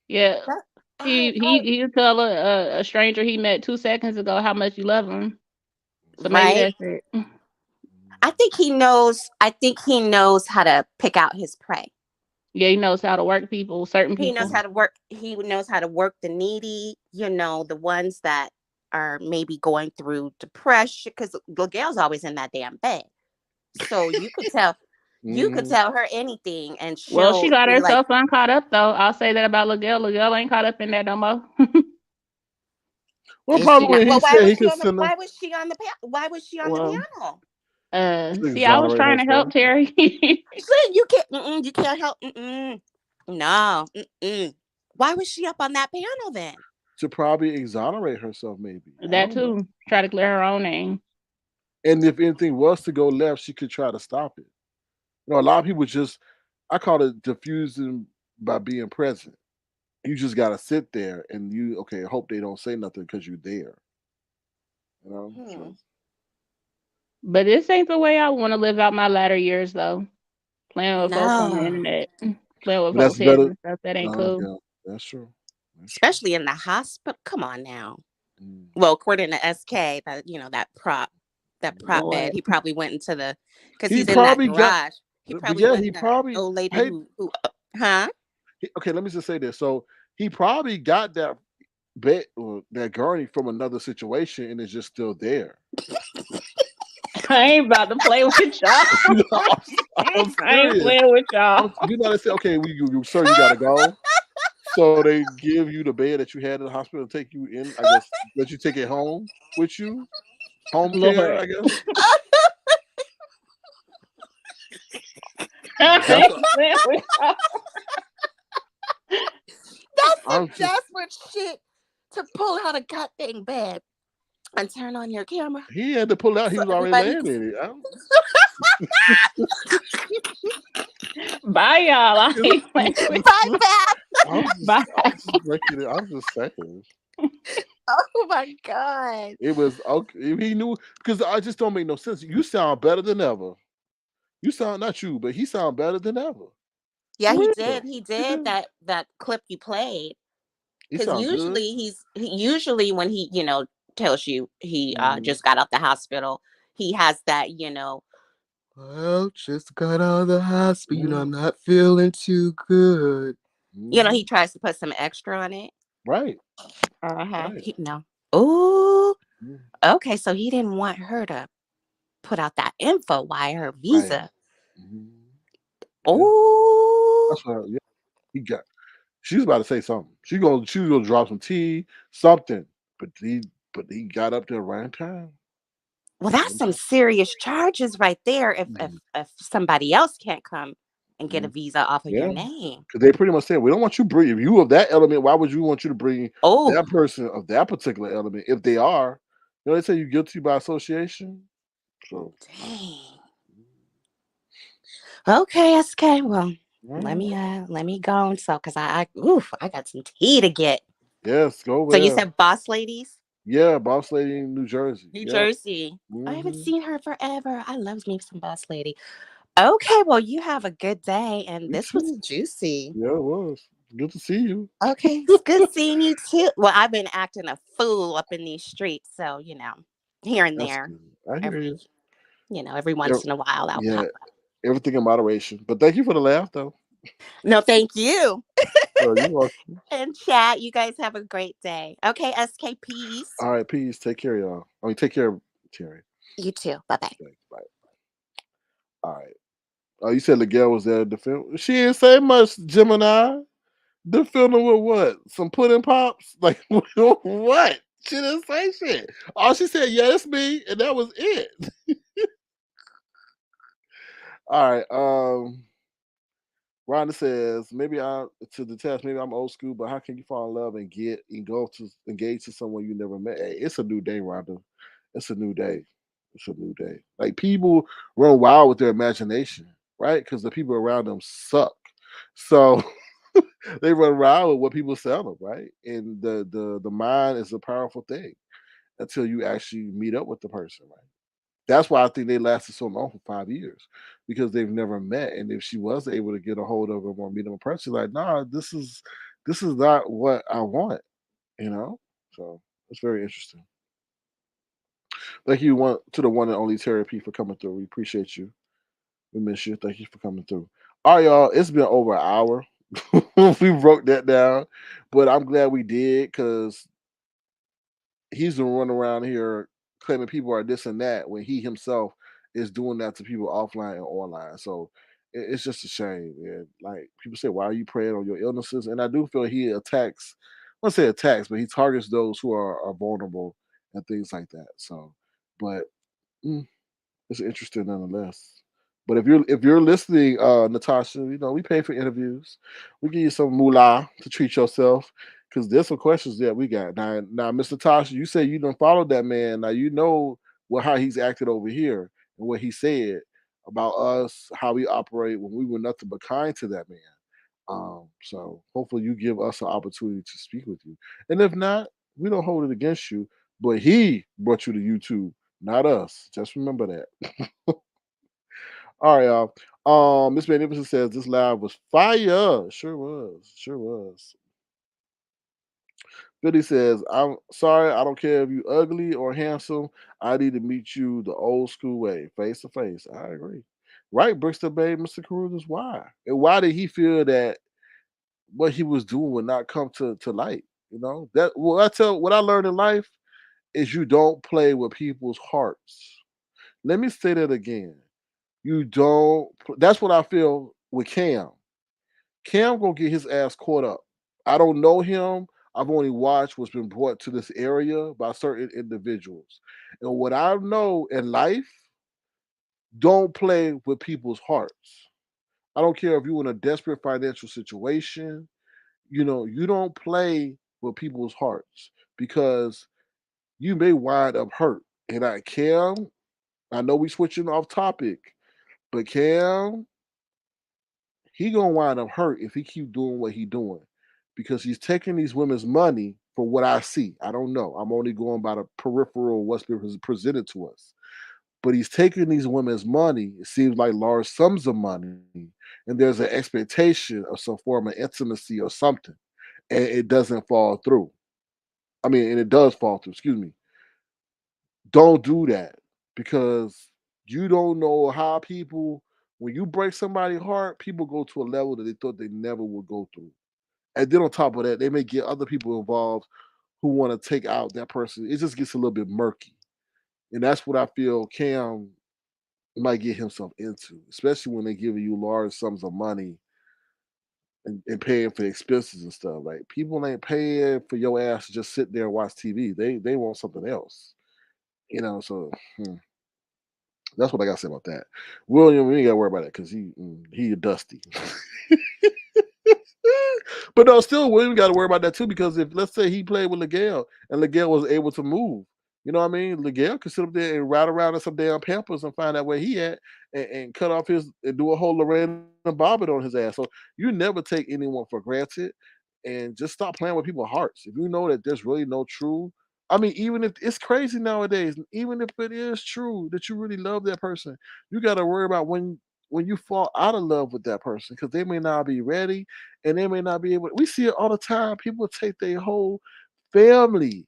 Yeah. That, He'll tell a stranger he met 2 seconds ago how much you love him. So maybe right. that's it. I think he knows. I think he knows how to pick out his prey. Yeah, he knows how to work people, certain He knows people. how to work. He knows how to work the needy. The ones that are maybe going through depression because Gail's always in that damn bed. So you could tell. You could tell her anything, and Well, she she'll got be like, herself uncaught up though. I'll say that about Lagelle. Lagelle ain't caught up in that no more. well, "Is she probably not?" when he But why said was he she could on the? send her Why was she on the? Why was she on the Well, piano? to see, I was exonerate trying to help herself. Terry. See, you can't. You can't help. No. Why was she up on that piano then? to probably exonerate herself, maybe. I That don't know. too. Try to clear her own name. And if anything was to go left, she could try to stop it. A lot of people just, I call it diffusing by being present. You just gotta sit there and hope they don't say nothing because you're there. So But this ain't the way I want to live out my latter years, though. Playing with folks on the No. internet, playing with but that's folks' heads better. and stuff. That ain't cool. Yeah, that's true. Especially in the hospital. Come on now. Mm. Well, according to SK, that that prop Lord. bed, he probably went into the because He he's in that probably got, garage. He but probably yeah, went he in that probably old lady paid. who huh? Okay, let me just say this. So he probably got that bed or that gurney from another situation, and it's just still there. I ain't about to play with y'all. I'm I ain't serious. playing with y'all. They say, okay, sir, you gotta go. So they give you the bed that you had in the hospital and take you in. I guess let you take it home with you. Home care, Lord. I guess. I That's ain't playing with y'all. That's I'm some just, desperate shit to pull out a goddamn bed and turn on your camera he had to pull out. He so was already everybody laying can. in it. Bye, y'all. I ain't playing with Bye, Pat. Bye. I'm just saying. Oh my god. It was okay. He knew because I just don't make no sense. You sound better than ever. You sound not you, but he sound better than ever. Yeah, For he real. did. He did that clip you played. He Because sound good. usually when he tells you he just got out the hospital, he has that Well, just got out of the hospital. I'm not feeling too good. he tries to put some extra on it. Right. Right. Oh, okay. So he didn't want her to put out that info. Why her Right. visa? Yeah. Oh, That's what. Yeah. He got. She was about to say something. She was gonna drop some tea, something. But he got up there right in time. well, that's some serious charges right there. If somebody else can't come and get a visa off of your Yeah. name. Because they pretty much said we don't want you bring if you of that element. Why would you want you to bring Oh, that person of that particular element if they are? They say you guilty by association. So dang. Okay, SK. Well, right. let me go and so because I got some tea to get. Yes, go over So you there. said Boss Ladies, Yeah, boss lady in New Jersey. New Yep. Jersey. I haven't seen her forever. I love me some Boss Lady. Okay, well you have a good day, and You this was too. juicy. Yeah, it was. Good to see you. Okay, it's good seeing you too. Well, I've been acting a fool up in these streets, so here and That's there, good. I hear every you. every Yeah, once in a while I'll yeah, pop up. everything in moderation. But thank you for the laugh, though. No, thank you. You're welcome. And chat, you guys have a great day. Okay, SK, peace. All right, peace. Take care, y'all. I mean, take care, Terry. You too. Bye bye. Thanks. Bye. All right. Oh, you said Miguel was there at the film. She didn't say much, Gemini. The film with what? Some pudding pops? Like what? She didn't say shit. All she said, yeah, it's me, and that was it. All right. Rhonda says, maybe I to the test, maybe I'm old school, but how can you fall in love and get and go to engage to someone you never met? Hey, it's a new day, Rhonda. It's a new day. It's a new day. Like people run wild with their imagination, right? Because the people around them suck. So they run around with what people tell them, right? And the mind is a powerful thing until you actually meet up with the person, right? That's why I think they lasted so long for 5 years because they've never met. And if she was able to get a hold of him or meet him in person, she's like, nah, this is not what I want, you know? So it's very interesting. Thank you to the one and only Terry P for coming through. We appreciate you. We miss you. Thank you for coming through. All right, y'all. It's been over an hour. We broke that down, but I'm glad we did because he's been running around here claiming people are this and that when he himself is doing that to people offline and online. So it's just a shame. And like people say, why are you preying on your illnesses? And I do feel he attacks, I won't say attacks, but he targets those who are vulnerable and things like that. So, but it's interesting nonetheless. But if you're listening, Natasha, we pay for interviews. We give you some moolah to treat yourself Because there's some questions that we got now. Mr. Tasha, you say you done followed that man. Now you know how he's acted over here and what he said about us, how we operate when we were nothing but kind to that man. So hopefully you give us an opportunity to speak with you. And if not, we don't hold it against you. But he brought you to YouTube, not us. Just remember that. All right, y'all. Miss Magnificent says this live was fire. Sure was. Sure was. Billy says, I'm sorry, I don't care if you ugly or handsome. I need to meet you the old school way, face to face. I agree. Right, Brixton Bay, Mr. Carruthers, why? And why did he feel that what he was doing would not come to light? You know? What I learned in life is you don't play with people's hearts. Let me say that again. You don't that's what I feel with Cam. Cam gonna get his ass caught up. I don't know him. I've only watched what's been brought to this area by certain individuals. And what I know in life, don't play with people's hearts. I don't care if you're in a desperate financial situation, you don't play with people's hearts because you may wind up hurt. And Cam, I know we switching off topic, but Cam, he gonna wind up hurt if he keep doing what he doing because he's taking these women's money for what I see. I don't know. I'm only going by the peripheral what's been presented to us. But he's taking these women's money. It seems like large sums of money, and there's an expectation of some form of intimacy or something, and it doesn't fall through. I mean, and it does fall through. Excuse me. Don't do that because you don't know how people. When you break somebody's heart, people go to a level that they thought they never would go through. And then on top of that, they may get other people involved who want to take out that person. It just gets a little bit murky. And that's what I feel Cam might get himself into, especially when they're giving you large sums of money and paying for the expenses and stuff. Like people ain't paying for your ass to just sit there and watch TV. They want something else. So that's what I gotta say about that. William, we ain't gotta worry about that because he dusty. But no, still, William got to worry about that too because if let's say he played with Gayle and Gayle was able to move, you know what I mean? Gayle could sit up there and ride around in some damn Pampers and find out where he at and cut off his and do a whole Lorraine and Bobbitt on his ass. So you never take anyone for granted and just stop playing with people's hearts. If you know that there's really no true, I mean, even if it's crazy nowadays, even if it is true that you really love that person, you got to worry about when you fall out of love with that person because they may not be ready and they may not be able. We see it all the time. People take their whole family.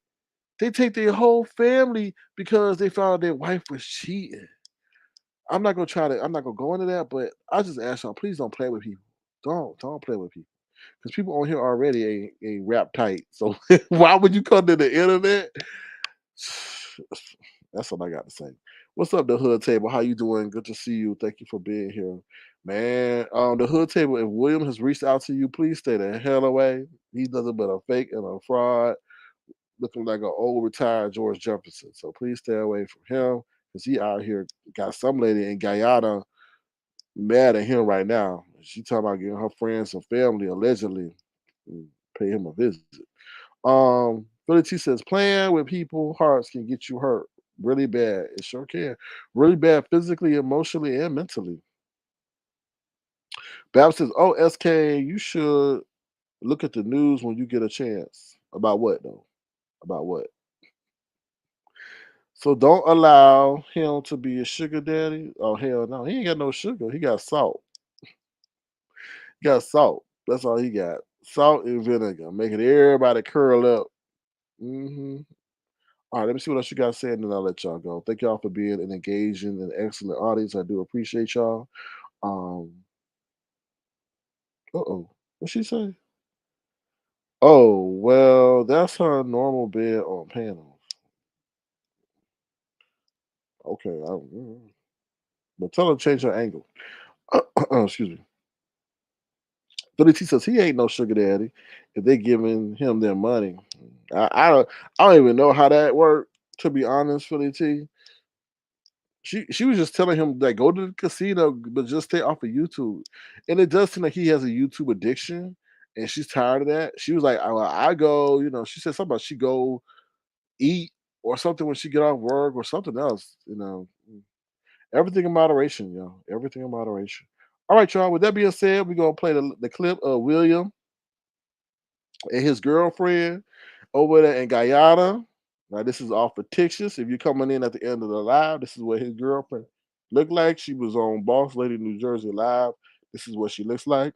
They take their whole family because they found their wife was cheating. I'm not gonna try to. I'm not gonna go into that, but I just ask y'all, please don't play with people. Don't play with people because people on here already ain't rap tight. So why would you come to the internet? That's what I got to say. What's up, the Hood Table? How you doing? Good to see you. Thank you for being here, man. The Hood Table. If William has reached out to you, please stay the hell away. He's nothing but a fake and a fraud, looking like an old retired George Jefferson. So please stay away from him because he out here got some lady in Guyana mad at him right now. She talking about getting her friends and family allegedly pay him a visit. Philly T says playing with people hearts can get you hurt really bad. It sure can. Really bad physically, emotionally, and mentally. Bab says, "Oh, SK, you should look at the news when you get a chance." About what though? About what? So don't allow him to be a sugar daddy. Oh hell no, he ain't got no sugar. He got salt. He got salt. That's all he got. Salt and vinegar, making everybody curl up. All right, let me see what else you guys say, and then I'll let y'all go. Thank y'all for being an engaging and excellent audience. I do appreciate y'all. Um, oh, what she say? Oh, well, that's her normal bed on panels. Okay, but tell her to change her angle. Excuse me. Philly T says he ain't no sugar daddy if they giving him their money. I don't even know how that worked. To be honest, Philly T, she was just telling him that go to the casino, but just stay off of YouTube. And it does seem like he has a YouTube addiction, and she's tired of that. She was like, I go, she said something about she go eat or something when she get off work or something else. Everything in moderation, yo. Everything in moderation. All right, y'all. With that being said, we're gonna play the clip of William and his girlfriend over there in Guyana. Now, this is all fictitious. If you're coming in at the end of the live, this is what his girlfriend looked like. She was on Boss Lady New Jersey Live. This is what she looks like.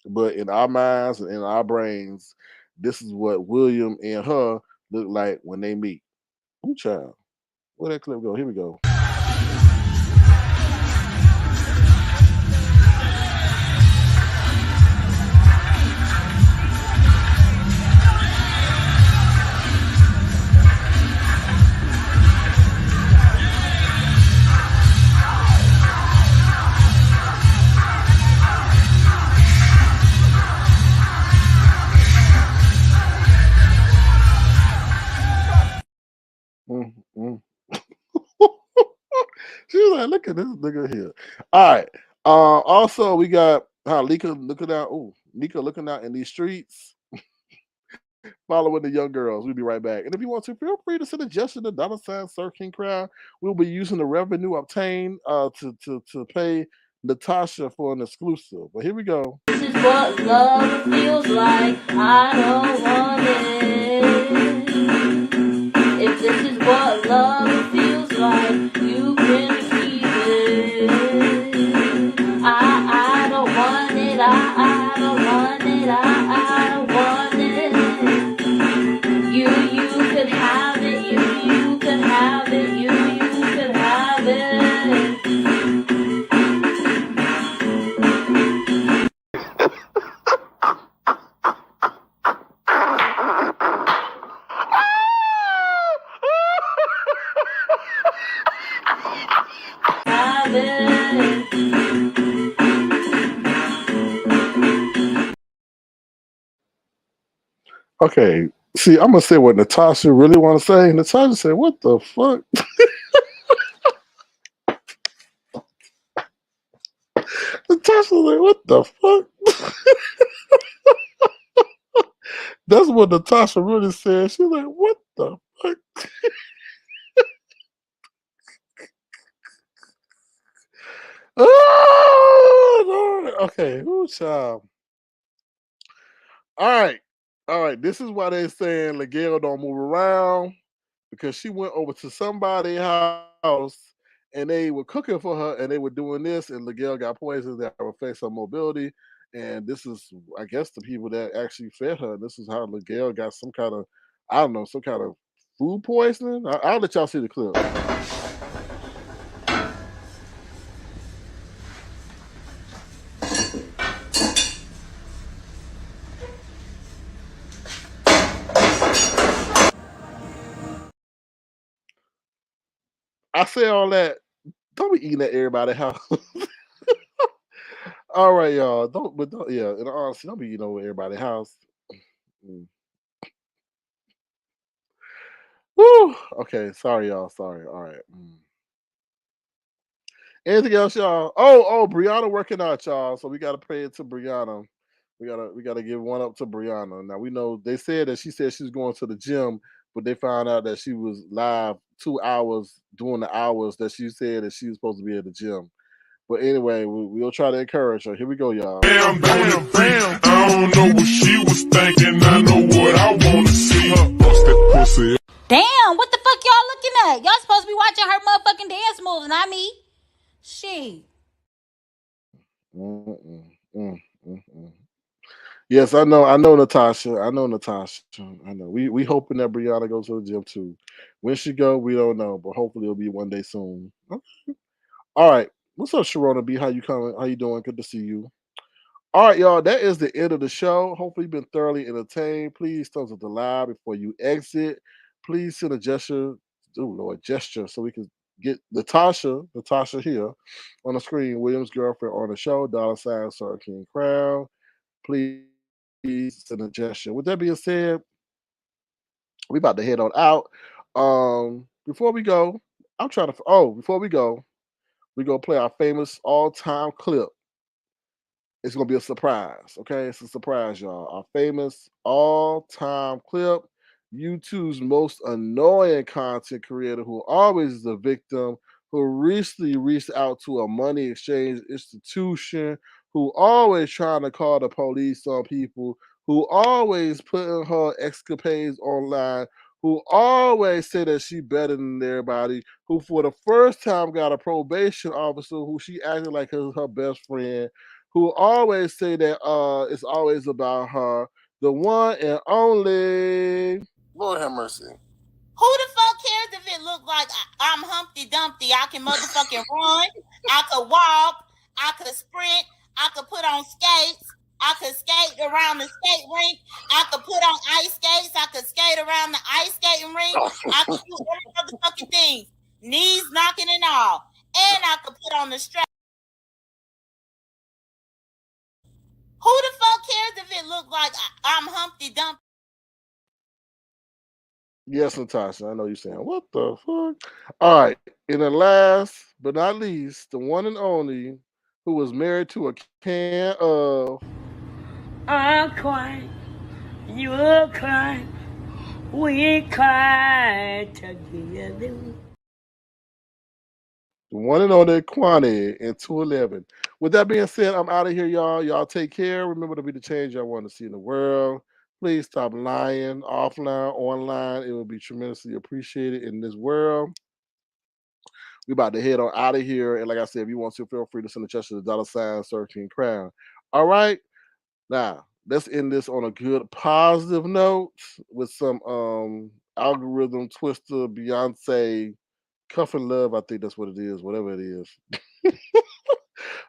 But in our minds and in our brains, this is what William and her look like when they meet. Ooh, child. Where that clip go? Here we go. Mm, mm. She was like, look at this nigga here. All right. Also, we got Lika looking out. Ooh, Nika looking out in these streets, following the young girls. We'll be right back. And if you want to, feel free to send a gesture to $ Sir King Crowd. We'll be using the revenue obtained to pay Natasha for an exclusive. But here we go. This is what love feels like. I don't want it. If this is what love feels like, you can receive it. I don't want it. I don't want it. I don't want it. You can have it. You can have it. You can have it. Okay. See, I'm gonna say what Natasha really want to say. Natasha said, "What the fuck?" Natasha like, "What the fuck?" That's what Natasha really said. She's like, "What the fuck?" Oh, Lord. Okay, who child? All right. This is why they saying Gayle don't move around, because she went over to somebody's house and they were cooking for her and they were doing this, and Gayle got poisoned that affects her mobility. And this is, I guess, the people that actually fed her. This is how Gayle got some kind of, I don't know, some kind of food poisoning. I'll let y'all see the clip. I say all that. Don't be eating at everybody's house. All right, y'all. Don't. Yeah. In all honesty, don't be eating over everybody's house. Mm. Woo. Okay. Sorry, y'all. Sorry. All right. Anything else, y'all? Oh, Brianna working out, y'all. So we gotta pay it to Brianna. We gotta give one up to Brianna. Now we know they said that she said she was going to the gym, but they found out that she was live 2 hours during the hours that she said that she was supposed to be at the gym. But anyway, we'll try to encourage her. Here we go, y'all. Bam, bam, bam. I don't know what she was thinking. I know what I want to see. Her bust that pussy. Damn, what the fuck y'all looking at? Y'all supposed to be watching her motherfucking dance moves, not me. Shit. Mm. Yes, I know. I know Natasha. I know Natasha. I know. We hoping that Brianna goes to the gym too. When she go, we don't know, but hopefully it'll be one day soon. All right. What's up, Sharona B? How you coming? How you doing? Good to see you. All right, y'all. That is the end of the show. Hopefully, you've been thoroughly entertained. Please thumbs up the live before you exit. Please send a gesture. Oh Lord, gesture, so we can get Natasha here on the screen. William's girlfriend on the show. $ Sir King Crown. Please send a gesture. With that being said, we about to head on out. Before we go, I'm trying to. Oh, before we go, we're gonna play our famous all-time clip. it's gonna be a surprise. Okay, it's a surprise, y'all. Our famous all-time clip. YouTube's most annoying content creator, who always is a victim, who recently reached out to a money exchange institution, who always trying to call the police on people, who always putting her escapades online, who always say that she better than everybody, who for the first time got a probation officer who she acted like her best friend, who always say that it's always about her, the one and only. Lord have mercy. Who the fuck cares if it look like I'm Humpty Dumpty? I can motherfucking run, I could walk, I could sprint, I could put on skates, I could skate around the skate rink, I could put on ice skates, I could skate around the ice skating rink, I could do every motherfucking thing, knees knocking and all, and I could put on the strap. Who the fuck cares if it look like I'm Humpty Dumpty? Yes, Natasha, I know you're saying, what the fuck? All right, and the last but not least, the one and only, who was married to a can of. I'm crying, you're crying, we cry together. The one and only Kwani in 211. With that being said, I'm out of here, y'all. Y'all take care. Remember to be the change y'all want to see in the world. Please stop lying offline, online. It will be tremendously appreciated in this world. We about to head on out of here. And like I said, if you want to, feel free to send a check to the $ searching crown. All right. Now, let's end this on a good positive note with some algorithm twister, Beyonce, Cuff and Love. I think that's what it is, whatever it is.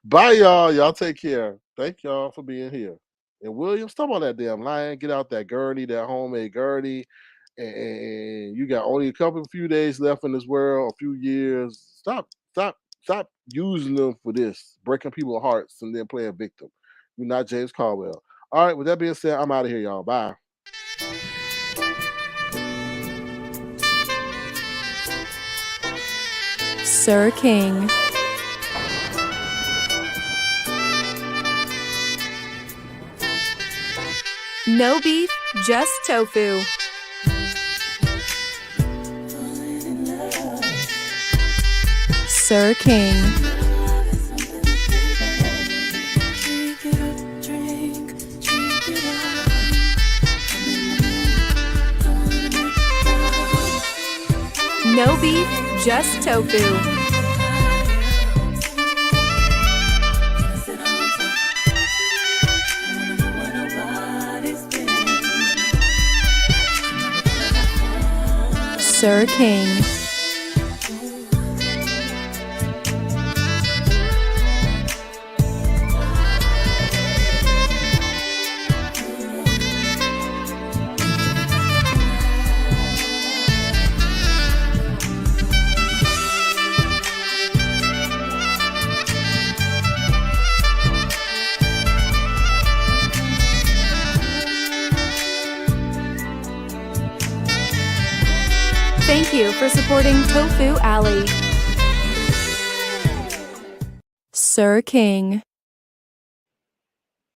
Bye, y'all. Y'all take care. Thank y'all for being here. And William, stop on that damn line. Get out that gurney, that homemade gurney. And you got only a few days left in this world, a few years. Stop using them for this, breaking people's hearts and then playing victim. You're not James Caldwell. All right, with that being said, I'm out of here, y'all. Bye. Sir King. No beef, just tofu. Sir King. No beef, just tofu. Sir King. Thank you for supporting Tofu Alley. Sir King.